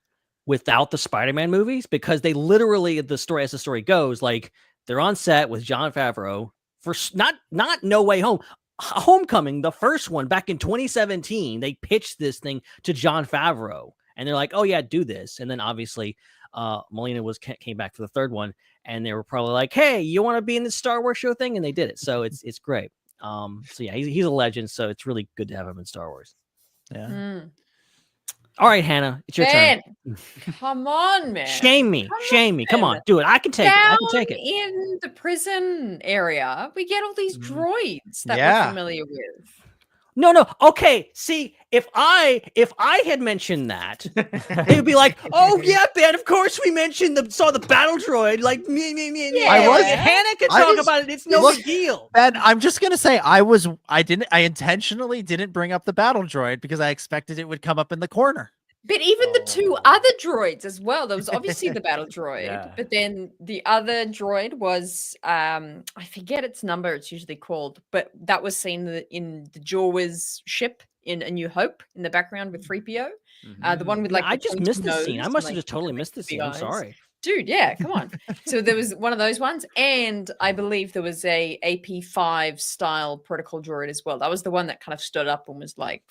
without the Spider-Man movies, because they literally, as the story goes, like. They're on set with Jon Favreau for not No Way Home, Homecoming, the first one back in 2017. They pitched this thing to Jon Favreau, and they're like, "Oh yeah, do this." And then obviously, Molina came back for the third one, and they were probably like, "Hey, you want to be in the Star Wars show thing?" And they did it. So it's great. So yeah, he's a legend. So it's really good to have him in Star Wars. Yeah. All right, Hannah, it's your turn. Come on, man. Shame me. Come on, do it. I can take it. In the prison area, we get all these droids that we're familiar with. No. Okay, see, if I had mentioned that, they would be like, "Oh yeah, Ben. Of course we saw the battle droid. Like me. Hannah could talk about it. It's no big deal." Ben, I'm just gonna say I intentionally didn't bring up the battle droid because I expected it would come up in the corner. But even the two other droids as well. There was obviously the battle droid, but then the other droid was I forget its number. It's usually called, but that was seen in the Jawas ship in A New Hope in the background with 3PO. The one with I just missed the scene. I must have just totally missed the scene. I'm sorry. Dude, yeah, come on. So there was one of those ones, and I believe there was a AP5 style protocol droid as well. That was the one that kind of stood up and was like,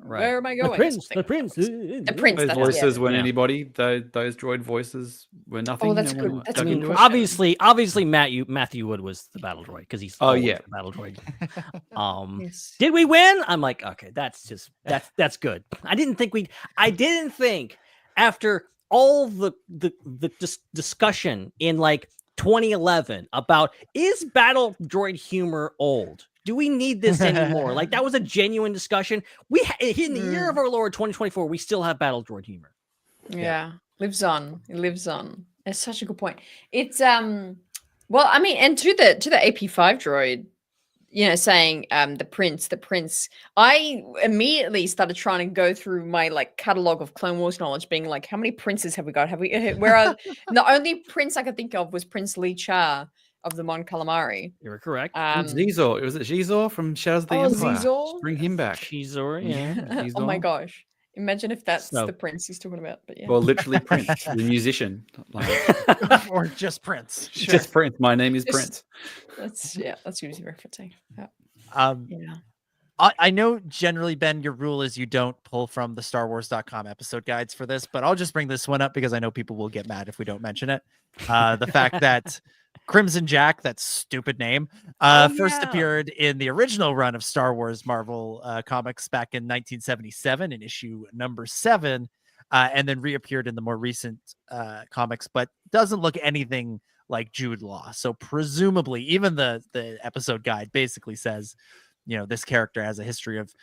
"Where am I going?" The prince. Those voices weren't anybody. Those droid voices were nothing. Oh, that's good. That's good. Obviously, Matthew Wood was the battle droid because he's the battle droid. Did we win? I'm like, okay, that's good. I didn't think after all the discussion in like 2011 about is battle droid humor old? Do we need this anymore? Like that was a genuine discussion. In the year of our Lord 2024, we still have battle droid humor. Yeah, lives on. It lives on. It's such a good point. It's well, I mean, and to the AP5 droid, saying the prince, I immediately started trying to go through my like catalog of Clone Wars knowledge, being like, how many princes have we got? The only prince I could think of was Prince Lee Cha of the Mon Calamari. You're correct. Xizor. Was it Xizor from Shadows of the Empire? Xizor? Bring him back. Xizor, yeah. Oh my gosh. Imagine if that's the prince he's talking about. But yeah. Well, literally Prince, the musician. Or just Prince. Sure. Just Prince. My name is Prince. That's usually referencing. Yeah. I know generally, Ben, your rule is you don't pull from the StarWars.com episode guides for this, but I'll just bring this one up because I know people will get mad if we don't mention it. The fact that Crimson Jack, that stupid name, first appeared in the original run of Star Wars Marvel comics back in 1977 in issue number 7, and then reappeared in the more recent comics, but doesn't look anything like Jude Law. So presumably, even the episode guide basically says, this character has a history of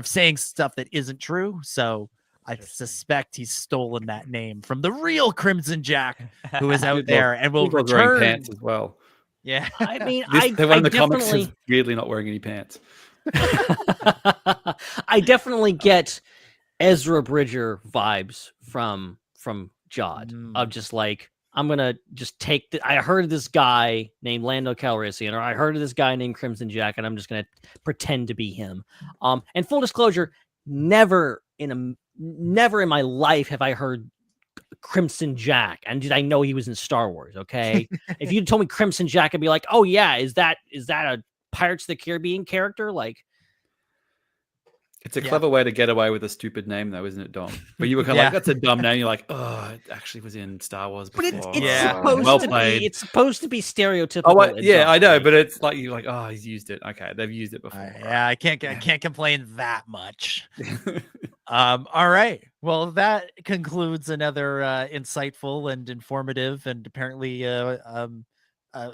saying stuff that isn't true. So I suspect he's stolen that name from the real Crimson Jack, who is out there and will return. Pants as well. Yeah, I mean, one of the comics is weirdly not wearing any pants. I definitely get Ezra Bridger vibes from Jod of just like, I'm gonna just take I heard of this guy named Lando Calrissian, or I heard of this guy named Crimson Jack, and I'm just gonna pretend to be him. And full disclosure, never in my life have I heard Crimson Jack, and did I know he was in Star Wars? Okay, if you told me Crimson Jack, I'd be like, oh yeah, is that a Pirates of the Caribbean character? Like, it's a clever way to get away with a stupid name, though, isn't it, Dom? But you were kind of like, that's a dumb name. You're like, oh, it actually was in Star Wars before. But it's supposed to be stereotypical. Oh, I know, but it's like, you're like, oh, he's used it. Okay, they've used it before. Yeah, I can't complain that much. All right. Well, that concludes another insightful and informative, and apparently a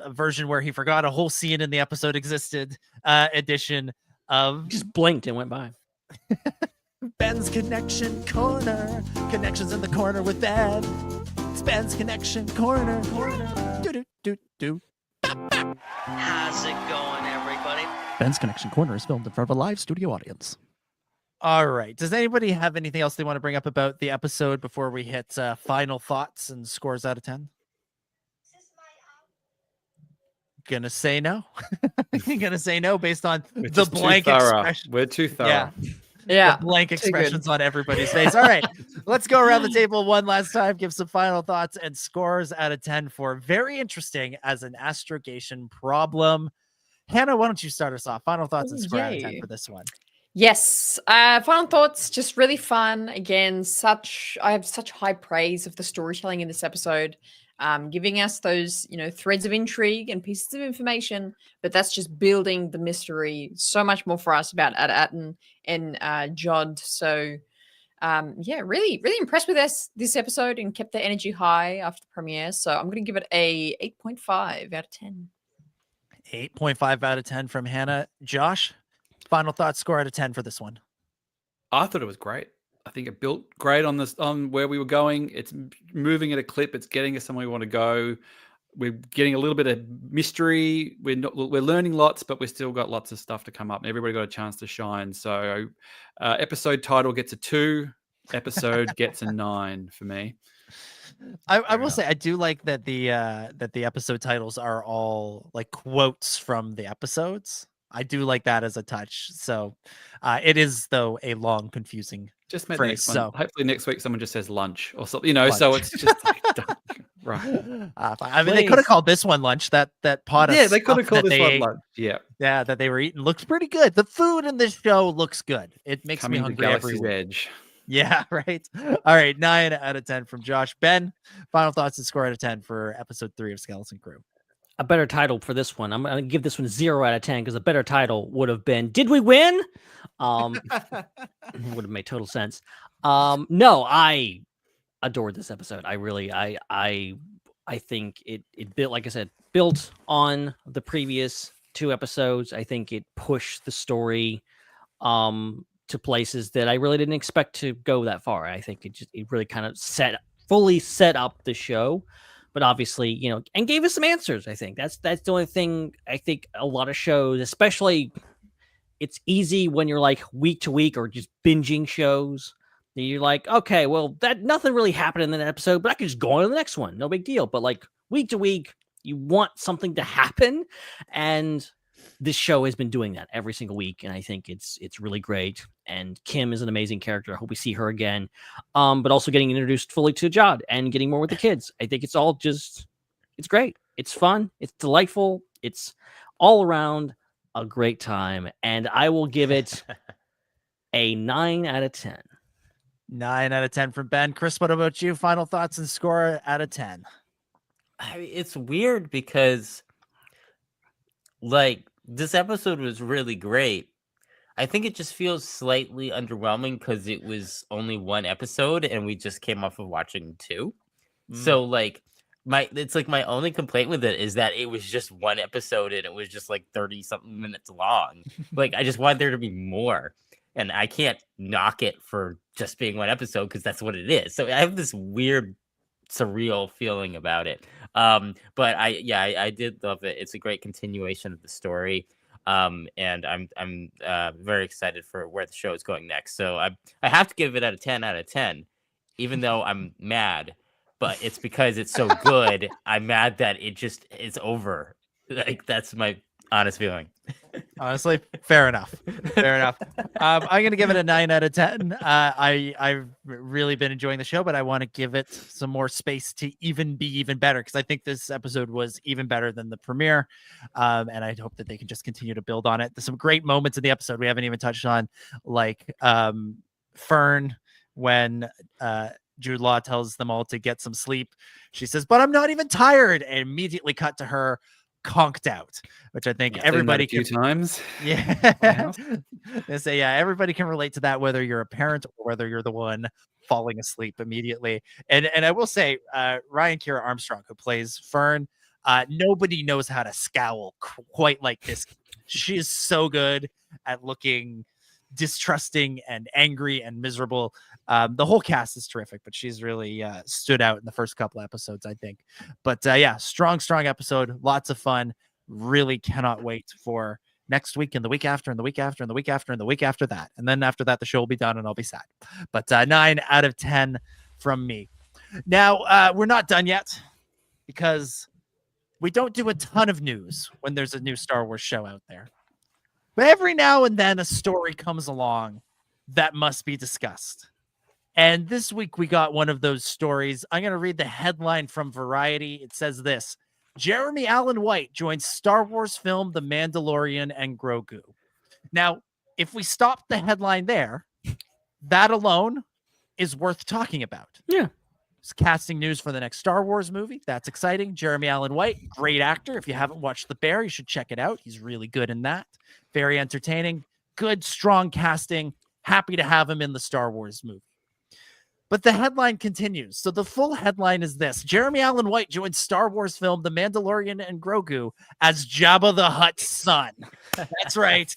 version where he forgot a whole scene in the episode existed edition of... Just blinked and went by. Ben's Connection Corner. Connections in the corner with Ben. It's Ben's Connection Corner. Do. How's it going, everybody? Ben's Connection Corner is filmed in front of a live studio audience. All right. Does anybody have anything else they want to bring up about the episode before we hit final thoughts and scores out of 10? Gonna say no. Gonna say no based on the blank expression. We're too thorough. Yeah. The blank expressions on everybody's face. All right, let's go around the table one last time, give some final thoughts and scores out of 10 for very interesting as an astrogation problem. Hannah, why don't you start us off? Final thoughts and score out of 10 for this one. Yes. Final thoughts, just really fun. Again, I have such high praise of the storytelling in this episode. Giving us those, threads of intrigue and pieces of information, but that's just building the mystery so much more for us about At-Aten and Jod. So, really, really impressed with this episode and kept the energy high after the premiere. So I'm going to give it a 8.5 out of 10. 8.5 out of 10 from Hannah. Josh? Final thoughts, score out of 10 for this one. I thought it was great. I think it built great on where we were going. It's moving at a clip. It's getting us somewhere we want to go. We're getting a little bit of mystery. We're learning lots, but we've still got lots of stuff to come up. And everybody got a chance to shine. So, episode title gets a 2. Episode gets a 9 for me. I will say I do like that the episode titles are all like quotes from the episodes. I do like that as a touch. So it is though a long, confusing just made phrase. So hopefully next week someone just says lunch or something, lunch. So it's just like, right. I mean, they could have called this one lunch. That pot. Yeah, they could have called this one lunch. Yeah, that they were eating looks pretty good. The food in this show looks good. It makes me hungry every week. Edge. Yeah, right. All right, 9 out of 10 from Josh. Ben, final thoughts and score out of 10 for episode 3 of Skeleton Crew. A better title for this one. I'm going to give this one 0 out of 10 because a better title would have been, Did We Win? Would have made total sense. No, I adored this episode. I really, I think it built, like I said, built on the previous 2 episodes. I think it pushed the story to places that I really didn't expect to go that far. I think it really kind of fully set up the show. But obviously, and gave us some answers. I think that's the only thing. I think a lot of shows, especially, it's easy when you're like week to week or just binging shows. And you're like, okay, well, that nothing really happened in that episode, but I could just go on to the next one. No big deal. But like week to week, you want something to happen, and this show has been doing that every single week, and I think it's really great. And Kim is an amazing character. I hope we see her again. But also getting introduced fully to Jod and getting more with the kids. I think it's all it's great. It's fun. It's delightful. It's all around a great time. And I will give it a 9 out of 10. 9 out of 10 from Ben. Chris, what about you? Final thoughts and score out of 10. I mean, it's weird because, like, this episode was really great. I think it just feels slightly underwhelming because it was only 1 episode and we just came off of watching 2. So like it's like my only complaint with it is that it was just 1 episode and it was just like 30 something minutes long. Like I just wanted there to be more, and I can't knock it for just being 1 episode because that's what it is. So I have this weird surreal feeling about it. But I did love it. It's a great continuation of the story. And I'm very excited for where the show is going next. So I have to give it a 10 out of 10, even though I'm mad, but it's because it's so good. I'm mad that it's over. Like that's my honest feeling. Honestly, fair enough. I'm going to give it a 9 out of 10. I've really been enjoying the show, but I want to give it some more space to be even better, because I think this episode was even better than the premiere. And I hope that they can just continue to build on it. There's some great moments in the episode we haven't even touched on, like Fern, when Jude Law tells them all to get some sleep. She says, "But I'm not even tired," and immediately cut to her conked out, which I think everybody can. Times. Yeah. They say, everybody can relate to that, whether you're a parent or whether you're the one falling asleep immediately. And I will say, Ryan Kira Armstrong, who plays Fern, nobody knows how to scowl quite like this. She is so good at looking distrusting and angry and miserable. The whole cast is terrific, but she's really stood out in the first couple episodes, I think. But strong episode, lots of fun. Really cannot wait for next week and the week after and the week after and the week after and the week after that. And then after that, the show will be done and I'll be sad. But 9 out of 10 from me. Now, we're not done yet because we don't do a ton of news when there's a new Star Wars show out there. But every now and then a story comes along that must be discussed. And this week we got one of those stories. I'm going to read the headline from Variety. It says this: Jeremy Allen White joins Star Wars film The Mandalorian and Grogu. Now, if we stop the headline there, that alone is worth talking about. Yeah. It's casting news for the next Star Wars movie. That's exciting. Jeremy Allen White, great actor. If you haven't watched The Bear, you should check it out. He's really good in that. Very entertaining. Good, strong casting. Happy to have him in the Star Wars movie. But the headline continues. So the full headline is this: Jeremy Allen White joins Star Wars film The Mandalorian and Grogu as Jabba the Hutt's son. That's right.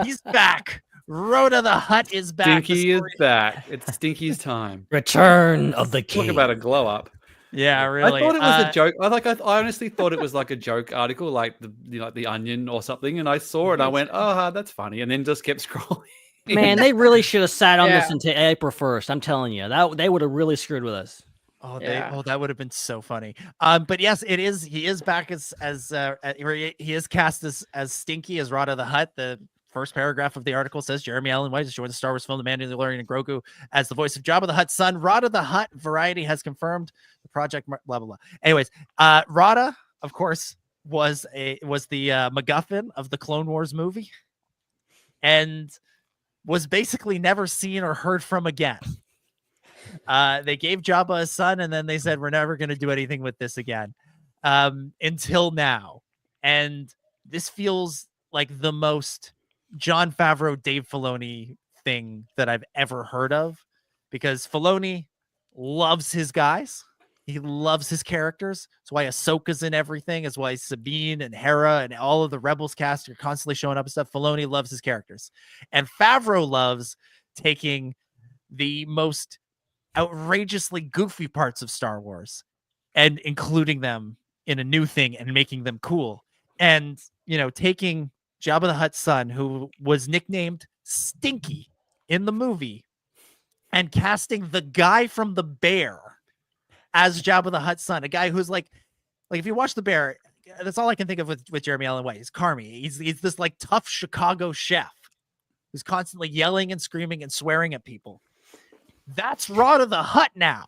He's back. Rhoda the Hutt is back. Stinky is back. It's Stinky's time. Return of the King. Talk about a glow up. Yeah, really. I thought it was a joke. I honestly thought it was like a joke article, like the Onion or something. And I saw it. I went, "Oh, that's funny," and then just kept scrolling. Man, they really should have sat on this until April 1st. I'm telling you, that they would have really screwed with us. Oh, that would have been so funny. But yes, it is. He is back he is cast as Stinky, as Rotta the Hutt. The first paragraph of the article says Jeremy Allen White has joined the Star Wars film The Mandalorian and Grogu as the voice of Jabba the Hutt's son. Rotta the Hutt. Variety has confirmed the project. Blah blah blah. Anyways, Rotta, of course, was the MacGuffin of the Clone Wars movie, and was basically never seen or heard from again. They gave Jabba a son, and then they said, we're never going to do anything with this again until now. And this feels like the most Jon Favreau, Dave Filoni thing that I've ever heard of, because Filoni loves his guys. He loves his characters. That's why Ahsoka's in everything. That's why Sabine and Hera and all of the Rebels cast are constantly showing up and stuff. Filoni loves his characters. And Favreau loves taking the most outrageously goofy parts of Star Wars and including them in a new thing and making them cool. And, taking Jabba the Hutt's son, who was nicknamed Stinky in the movie, and casting the guy from The Bear as Jabba the Hutt's son, a guy who's like if you watch The Bear, that's all I can think of with Jeremy Allen White. He's Carmy. He's this like tough Chicago chef who's constantly yelling and screaming and swearing at people. That's Rotta the Hutt now.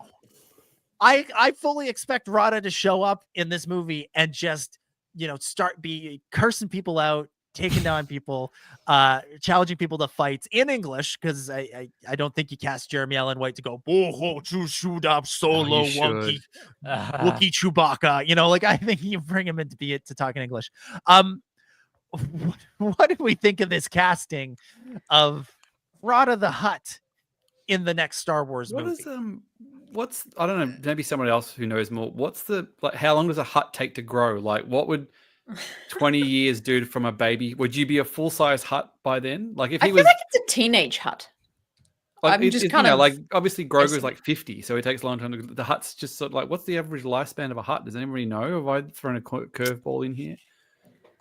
I fully expect Rotta to show up in this movie and just start cursing people out, taking down people, challenging people to fights in English, because I don't think you cast Jeremy Allen White to go shoot up solo wonky Wookiee Chewbacca. I think you bring him in to talk in English. What did we think of this casting of Rotta the Hutt in the next Star Wars movie? I don't know, maybe someone else who knows more. How long does a hut take to grow? What would 20 years do from a baby? Would you be a full-size hut by then? If he I feel was like it's a teenage hut. obviously Grogu's like 50, so it takes a long time. The hut's just sort of what's the average lifespan of a hut? Does anybody know? Have I thrown a curveball in here?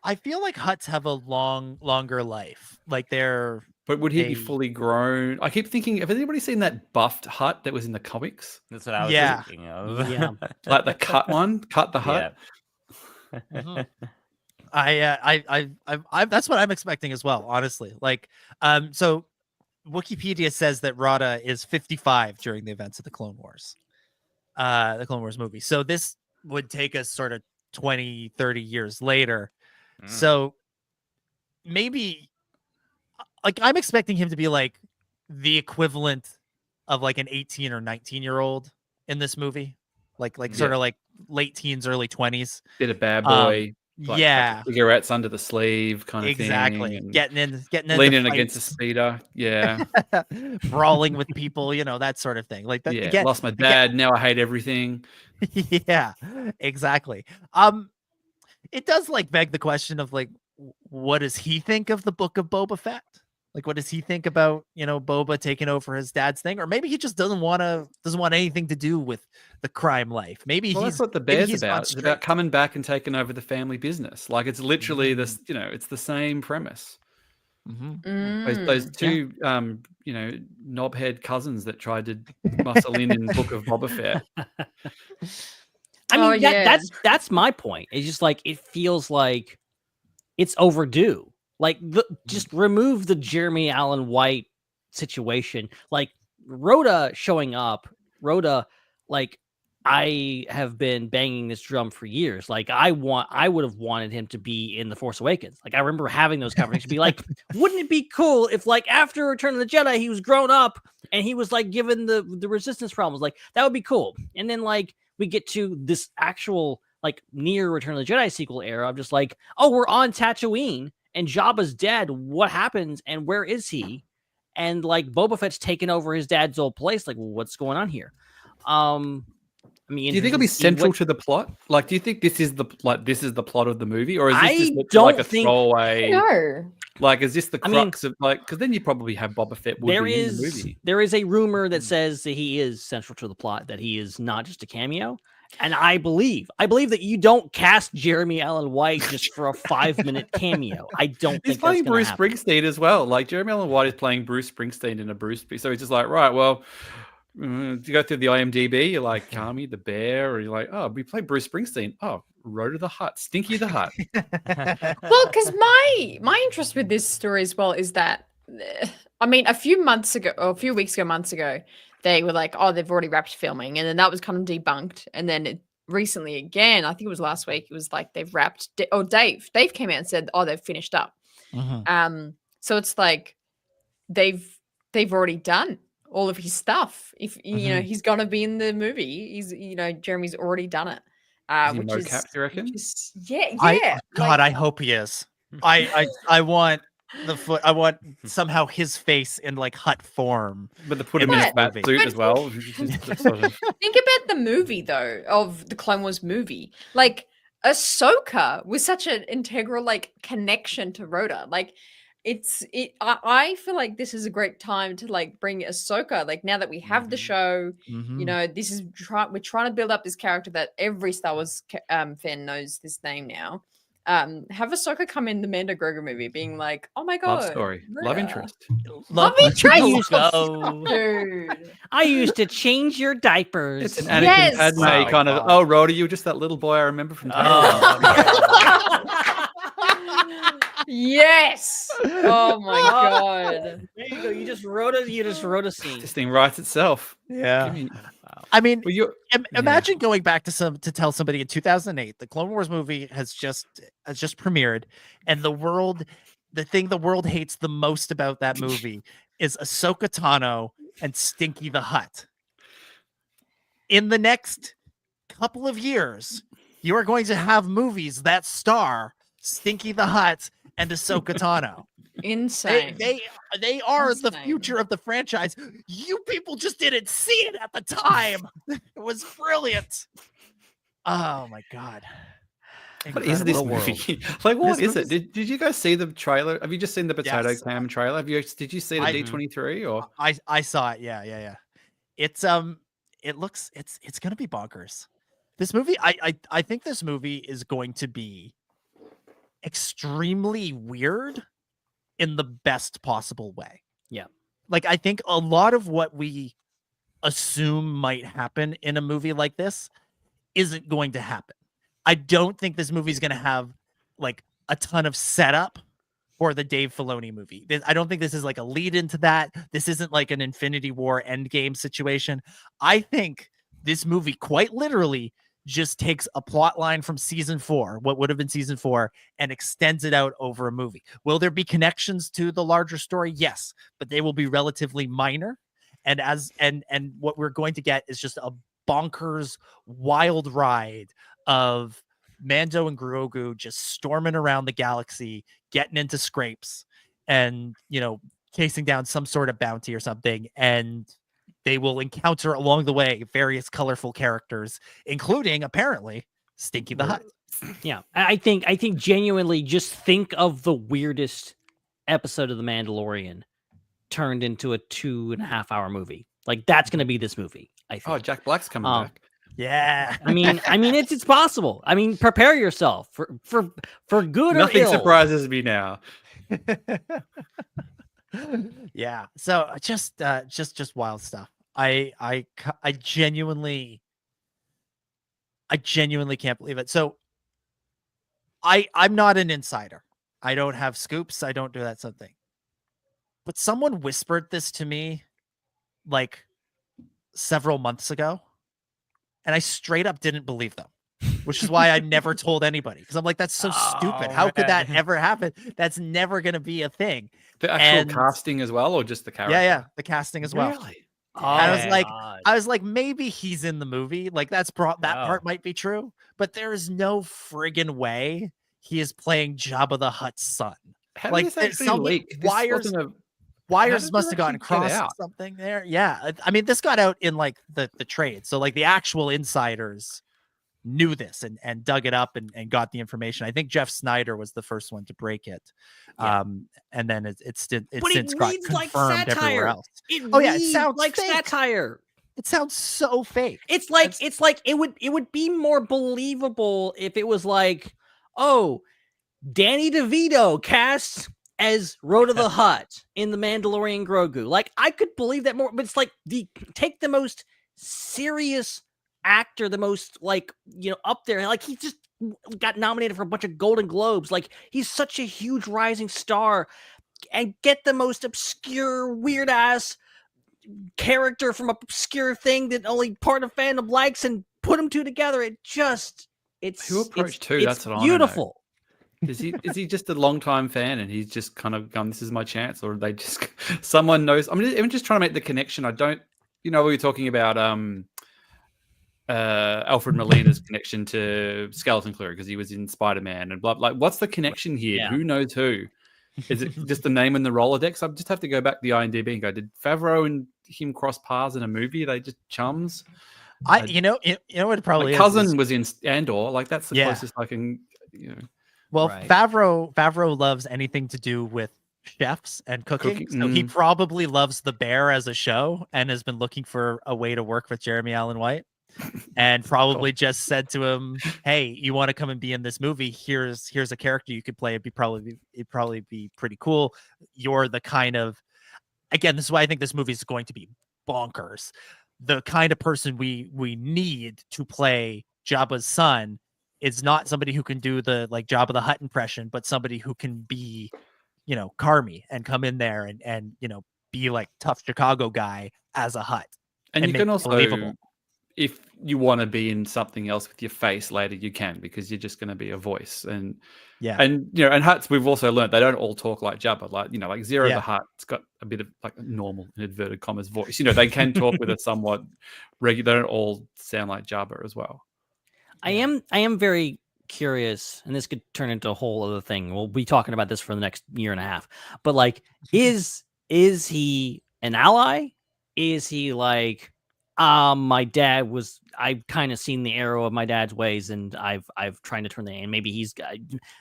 I feel like huts have a longer life. But would he be fully grown? I keep thinking, have anybody seen that buffed hut that was in the comics? That's what I was thinking of. Yeah. Like the cut one, cut the hut. Yeah. Mm-hmm. I that's what I'm expecting as well, honestly. So Wikipedia says that Rotta is 55 during the events of the Clone Wars movie. So this would take us sort of 20, 30 years later. So maybe I'm expecting him to be the equivalent of an 18 or 19-year-old in this movie. Sort of late teens, early 20s. Bit of bad boy. Yeah. Cigarettes under the sleeve kind of thing. Exactly. Getting in leaning against a speeder. Yeah. Brawling with people, that sort of thing. That. Yeah. Lost my dad. Now I hate everything. Yeah, exactly. It does beg the question of what does he think of the book of Boba Fett? What does he think about, Boba taking over his dad's thing? Or maybe he just doesn't want anything to do with the crime life. Maybe that's what the Bear's about. It's about coming back and taking over the family business. It's literally this, it's the same premise. Mm-hmm. Those two, knobhead cousins that tried to muscle in Book of Boba Fett. I mean, that's my point. It's just it feels like it's overdue. Just remove the Jeremy Allen White situation. Rhoda showing up. Rhoda, I have been banging this drum for years. I would have wanted him to be in The Force Awakens. I remember having those conversations. Be wouldn't it be cool if after Return of the Jedi he was grown up and he was given the resistance problems? That would be cool. And then we get to this actual near Return of the Jedi sequel era. I'm just oh, we're on Tatooine and Jabba's dead. What happens and where is he? and like Boba Fett's taken over his dad's old place. Like, what's going on here? I mean, do you think it'll be central to the plot? Like, do you think this is the plot of the movie, or is this just like a throwaway? No. Like, is this the crux of like? Because then you probably have Boba Fett in the movie. There is a rumor that says that he is central to the plot, that he is not just a cameo. And I believe that you don't cast Jeremy Allen White just for a 5-minute cameo. I don't think he's playing that's Bruce happen. Springsteen as well. Like Jeremy Allen White is playing Bruce Springsteen in a Bruce, so he's just like, right, well. You go through the IMDb, you're like Kami the Bear, or you're like, oh, we play Bruce Springsteen. Oh, Rotta the Hutt, Stinky the Hutt. Well, because my interest with this story as well is that, I mean, a few months ago, they were like, oh, they've already wrapped filming, and then that was kind of debunked, and then recently again, I think it was last week, it was like they've wrapped. Dave came out and said, oh, they've finished up. So it's like they've already done all of his stuff. If you know he's gonna be in the movie, Jeremy's already done it. Which is mocap, you reckon? Yeah. I hope he is. I want the foot. I want somehow his face in like Hutt form, but they put him in his bat suit as well. Think about the movie though, of the Clone Wars movie. Like Ahsoka was such an integral like connection to Rhoda. Like I feel like this is a great time to like bring Ahsoka. Like now that we have the show, this is we're trying to build up this character that every Star Wars fan knows this name now. Have Ahsoka come in the Mando Grogu movie, being like, "Oh my god, love story, love interest, love interest." Dude, I used to change your diapers. It's an Anakin Padme kind of. Oh, Rhoda, you were just that little boy I remember from. Yes. Oh my god. There you go. You just wrote a scene. This thing writes itself. Yeah. I mean, imagine going back to tell somebody in 2008, the Clone Wars movie has just premiered, and the thing the world hates the most about that movie is Ahsoka Tano and Stinky the Hutt. In the next couple of years, you are going to have movies that star Stinky the Hutt and Ahsoka Tano. Insane. They are the future of the franchise. You people just didn't see it at the time. It was brilliant. Oh my god. What is this movie? Like, what is it? Did you guys see the trailer? Have you just seen the Potato Cam trailer? Did you see the D23 or? I saw it. Yeah. It's it's gonna be bonkers. This movie, I think this movie is going to be extremely weird in the best possible way. Yeah. Like, I think a lot of what we assume might happen in a movie like this isn't going to happen. I don't think this movie is going to have like a ton of setup for the Dave Filoni movie. I don't think this is like a lead into that. This isn't like an Infinity War Endgame situation. I think this movie quite literally just takes a plot line from season 4, what would have been season 4, and extends it out over a movie. Will there be connections to the larger story? Yes, but they will be relatively minor. And what we're going to get is just a bonkers wild ride of Mando and Grogu just storming around the galaxy, getting into scrapes, and chasing down some sort of bounty or something. And they will encounter along the way various colorful characters, including apparently Stinky the Hutt. Yeah, I think genuinely, just think of the weirdest episode of The Mandalorian turned into a 2.5-hour movie. Like, that's going to be this movie. I think. Oh, Jack Black's coming back. Yeah. I mean, it's possible. I mean, prepare yourself for good or Nothing ill. surprises me now. Yeah. So just wild stuff. I genuinely can't believe it. So I'm not an insider. I don't have scoops. I don't do that sort of thing. But someone whispered this to me like several months ago, and I straight up didn't believe them, which is why I never told anybody, because I'm like, that's so stupid. How could that ever happen? That's never going to be a thing. The actual casting as well, or just the character? Yeah, the casting as well. Really? I was like, maybe he's in the movie. Like, that part might be true, but there is no friggin' way he is playing Jabba the Hutt's son. How like, did this actually leak? Wires. wires must have gotten get crossed out? something there. Yeah, I mean, this got out in like the trade, so like the actual insiders knew this and dug it up and got the information. I think Jeff Snyder was the first one to break it, and then it's since got confirmed everywhere else. It sounds like fake. satire. It sounds so fake. It's like it would be more believable if it was like, oh, Danny DeVito cast as Rotta the Hutt in The Mandalorian Grogu. Like, I could believe that more, but it's like take the most serious actor, the most like, up there. Like, he just got nominated for a bunch of Golden Globes. Like, he's such a huge rising star, and get the most obscure, weird ass character from an obscure thing that only part of fandom likes and put them two together. Who approached two? It's That's what beautiful. I know. Is he just a long-time fan and he's just kind of gone, this is my chance, or they just someone knows? I'm just trying to make the connection. I don't, we were talking about Alfred Molina's connection to Skeleton Crew because he was in Spider-Man and blah. Like, what's the connection here? Yeah. Who knows who? Is it just the name in the Rolodex? I just have to go back to the IMDb and go, did Favreau and him cross paths in a movie? Are they just chums? You know what it probably my cousin was in Andor. Like, that's the Yeah. closest I can. Well, Right. Favreau loves anything to do with chefs and cooking. So he probably loves The Bear as a show and has been looking for a way to work with Jeremy Allen White. And probably just said to him, "Hey, you want to come and be in this movie? Here's a character you could play. It'd probably be pretty cool. You're the kind of, again, this is why I think this movie is going to be bonkers. The kind of person we need to play Jabba's son is not somebody who can do the like Jabba the Hutt impression, but somebody who can be, Carmy and come in there and be like tough Chicago guy as a Hutt. And you make can it also, believable. if you want to be in something else with your face later, you can, because you're just going to be a voice. And and Hutts, we've also learned they don't all talk like Jabba. Like Zero the Hutt's got a bit of like a normal in inverted commas voice. They can talk with a somewhat regular. They don't all sound like Jabba as well. I am very curious, and this could turn into a whole other thing. We'll be talking about this for the next year and a half. But like, is he an ally? Is he like, my dad was, I've kind of seen the arrow of my dad's ways, and I've trying to turn the hand. Maybe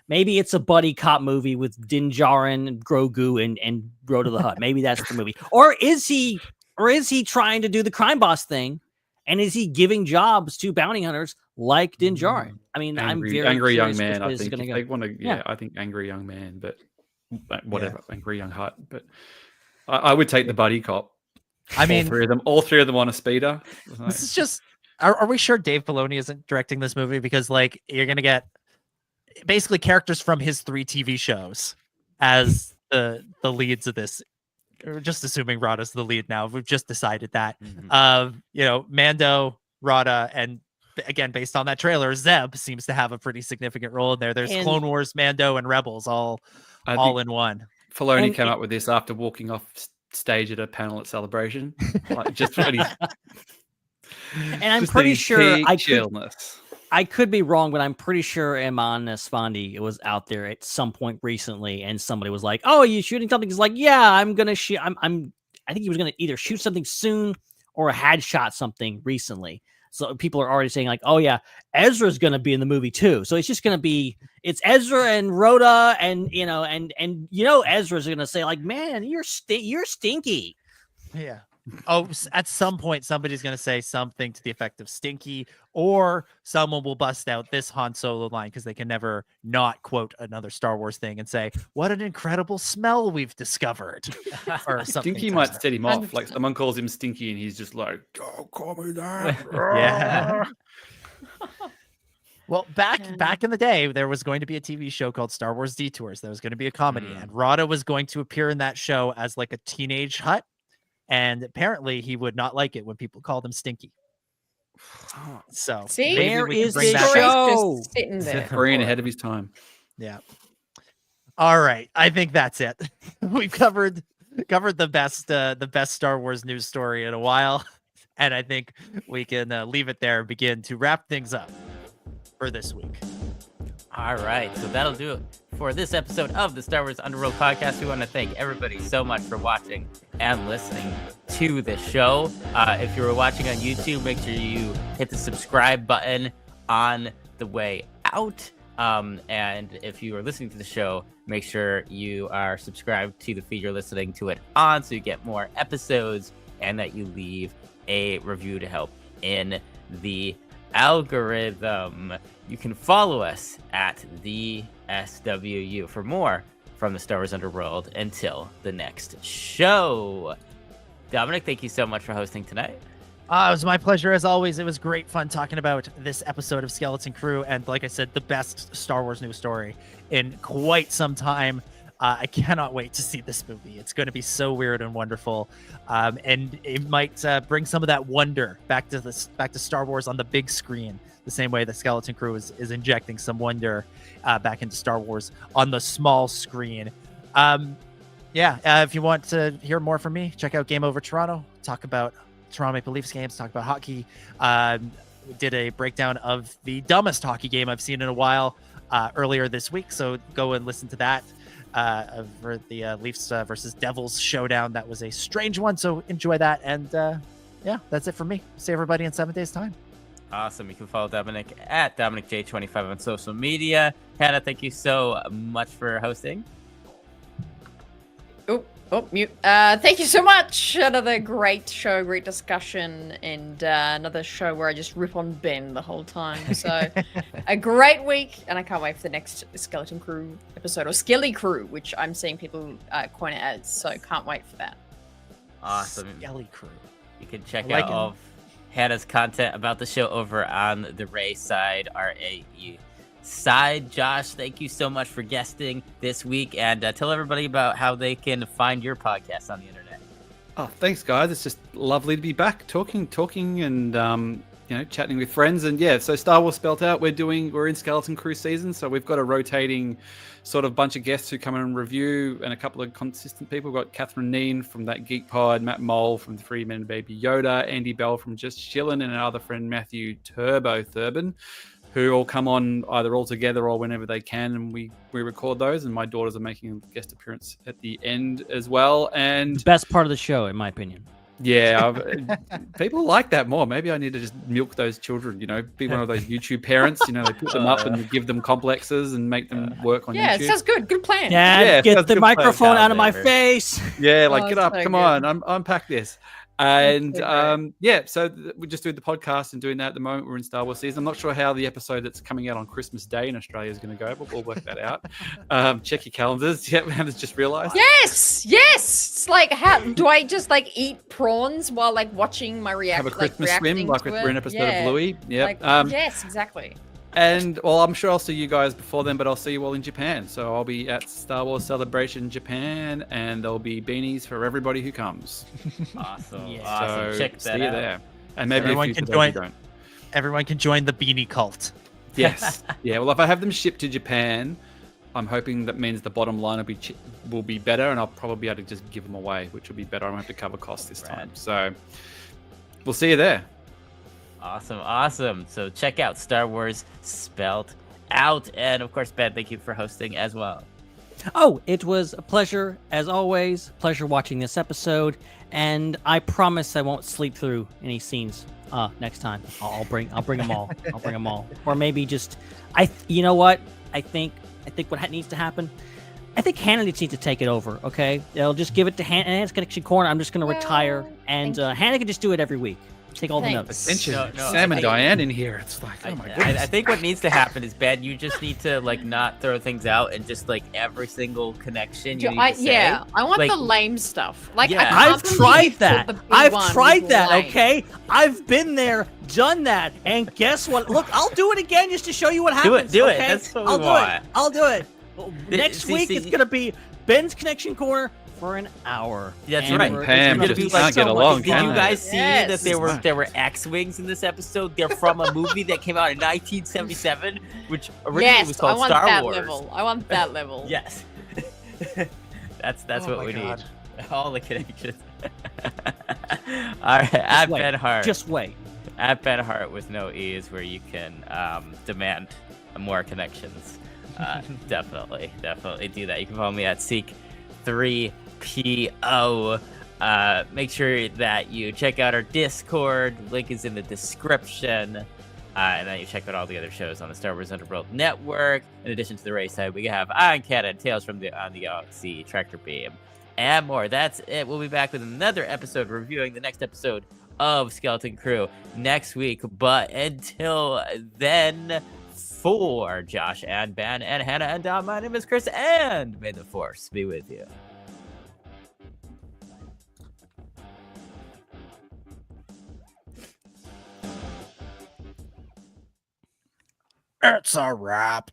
maybe it's a buddy cop movie with Din Djarin, Grogu, and Rotta the Hutt. Maybe that's the movie. Or is he trying to do the crime boss thing? And is he giving jobs to bounty hunters like Din Djarin? I mean, I'm very angry young curious man. which way I this is think gonna if go. they want to, I think angry young man, but whatever, angry young Hutt. But I would take the buddy cop. I mean, all three of them on a speeder. This is just. Are we sure Dave Filoni isn't directing this movie? Because like you're gonna get basically characters from his 3 TV shows as the leads of this. We're just assuming Rotta's the lead now. We've just decided that. Mando, Rotta, and again, based on that trailer, Zeb seems to have a pretty significant role in there. There's Clone Wars, Mando, and Rebels all in one. Filoni came up with this after walking off stage at a panel at Celebration. Like, just really. And I'm pretty sure chillness. I could be wrong, but I'm pretty sure Eman Esfandi was out there at some point recently, and somebody was like, "Oh, you shooting something?" He's like, "Yeah, I'm gonna shoot. I think he was gonna either shoot something soon or had shot something recently." So people are already saying like, "Oh yeah, Ezra's gonna be in the movie too." So it's just gonna be Ezra and Rotta, and Ezra's gonna say like, "Man, you're stinky." Yeah. Oh, at some point, somebody's going to say something to the effect of stinky, or someone will bust out this Han Solo line because they can never not quote another Star Wars thing and say, "What an incredible smell we've discovered." Or something. Stinky might set him off. Like, someone calls him Stinky and he's just like, "Don't call me that." Yeah. Well, back in the day, there was going to be a TV show called Star Wars Detours. That was going to be a comedy, and Rotta was going to appear in that show as like a teenage Hutt. And apparently he would not like it when people called him stinky. So see, where is this show? Just sitting there. Brain ahead of his time. Yeah. All right. I think that's it. We've covered the best Star Wars news story in a while. And I think we can leave it there and begin to wrap things up for this week. All right, so that'll do it for this episode of the Star Wars Underworld Podcast. We want to thank everybody so much for watching and listening to the show. If you were watching on YouTube, make sure you hit the subscribe button on the way out. And if you are listening to the show, make sure you are subscribed to the feed you're listening to it on so you get more episodes, and that you leave a review to help in the algorithm. You can follow us at the SWU for more from the Star Wars Underworld until the next show. Dominic, thank you so much for hosting tonight. It was my pleasure as always. It was great fun talking about this episode of Skeleton Crew, and like I said, the best Star Wars news story in quite some time. I cannot wait to see this movie. It's going to be so weird and wonderful, and it might bring some of that wonder back to Star Wars on the big screen, the same way the Skeleton Crew is injecting some wonder back into Star Wars on the small screen. If you want to hear more from me, check out Game Over Toronto. Talk about Toronto Maple Leafs games, talk about hockey. We did a breakdown of the dumbest hockey game I've seen in a while earlier this week, so go and listen to that for the Leafs versus Devils showdown. That was a strange one, so enjoy that. And that's it for me. See everybody in 7 days' time. Awesome. You can follow Dominic at DominicJ25 on social media. Hannah, thank you so much for hosting. Oh, mute. Thank you so much. Another great show, great discussion, and another show where I just rip on Ben the whole time. So a great week, and I can't wait for the next Skeleton Crew episode, or Skelly Crew, which I'm seeing people coin it as. So can't wait for that. Awesome. Skelly Crew. You can check out all of Hannah's content about the show over on the Raeside, Raeside. Josh, thank you so much for guesting this week, and tell everybody about how they can find your podcast on the internet. Oh, thanks, guys. It's just lovely to be back talking and chatting with friends. And yeah, so Star Wars Spelt Out, we're in Skeleton Crew season, so we've got a rotating sort of bunch of guests who come in and review, and a couple of consistent people. We've got Catherine Neen from That Geek Pod, Matt Mole from the 3 Men and Baby Yoda, Andy Bell from Just Chillin', and our other friend Matthew Turbo Thurbin, who all come on either all together or whenever they can, and we record those. And my daughters are making a guest appearance at the end as well. And the best part of the show, in my opinion. Yeah, people like that more. Maybe I need to just milk those children, be one of those YouTube parents, they put them up and give them complexes and make them work on YouTube. Yeah, it sounds good. Good plan. Dad, get the microphone out of my face. Yeah, get up. Come on, unpack this. And so we just do the podcast and doing that at the moment. We're in Star Wars season. I'm not sure how the episode that's coming out on Christmas Day in Australia is going to go, but we'll work that out. Check your calendars. Yeah, Hannah's just realized. Yes. It's like, how do I just eat prawns while watching my reaction? Have a Christmas swim like we're in an episode of Bluey. Yeah. Yes, exactly. And I'm sure I'll see you guys before then, but I'll see you all in Japan. So I'll be at Star Wars Celebration Japan, and there'll be beanies for everybody who comes. Awesome. Yeah. Awesome. So check that see out. you there. And maybe everyone can join the beanie cult. Yes. Yeah. Well, if I have them shipped to Japan, I'm hoping that means the bottom line will be better, and I'll probably be able to just give them away, which will be better. I won't have to cover costs this time. So we'll see you there. Awesome. So check out Star Wars Spelt Out. And of course, Ben, thank you for hosting as well. Oh, it was a pleasure, as always. Pleasure watching this episode. And I promise I won't sleep through any scenes next time. I'll bring them all. I'll bring them all. Or maybe just, you know what? I think what needs to happen, I think Hannah needs to take it over, okay? They'll just give it to Hannah's Connection Corner. I'm just going to retire. And Hannah can just do it every week. Take all the notes. Sam and Diane in here. It's like, oh my goodness. I think what needs to happen is, Ben, you just need to not throw things out, and just every single connection you need to say. Yeah, I want the lame stuff. I've tried that. Okay, I've been there, done that, and guess what? Look, I'll do it again just to show you what happens. Do it. Okay? That's what we want. I'll do it. Next week it's gonna be Ben's Connection Corner for an hour. That's right. Pam just can't get along. Did you guys see that there were X-Wings in this episode? They're from a movie that came out in 1977, which originally was called Star Wars. I want that level. Yes. That's what we need. All the connections. All right, I'm Ben Hart. Just wait. At Ben Hart with no E's, where you can demand more connections. Definitely do that. You can follow me at Seek3PO. Make sure that you check out our Discord. Link is in the description. And then you check out all the other shows on the Star Wars Underworld Network. In addition to the Raeside, we have On Cannon, Tales from the Galaxy, Tractor Beam, and more. That's it. We'll be back with another episode reviewing the next episode of Skeleton Crew next week. But until then, for Josh and Ben and Hannah and Dom, my name is Chris, and may the Force be with you. It's a wrap.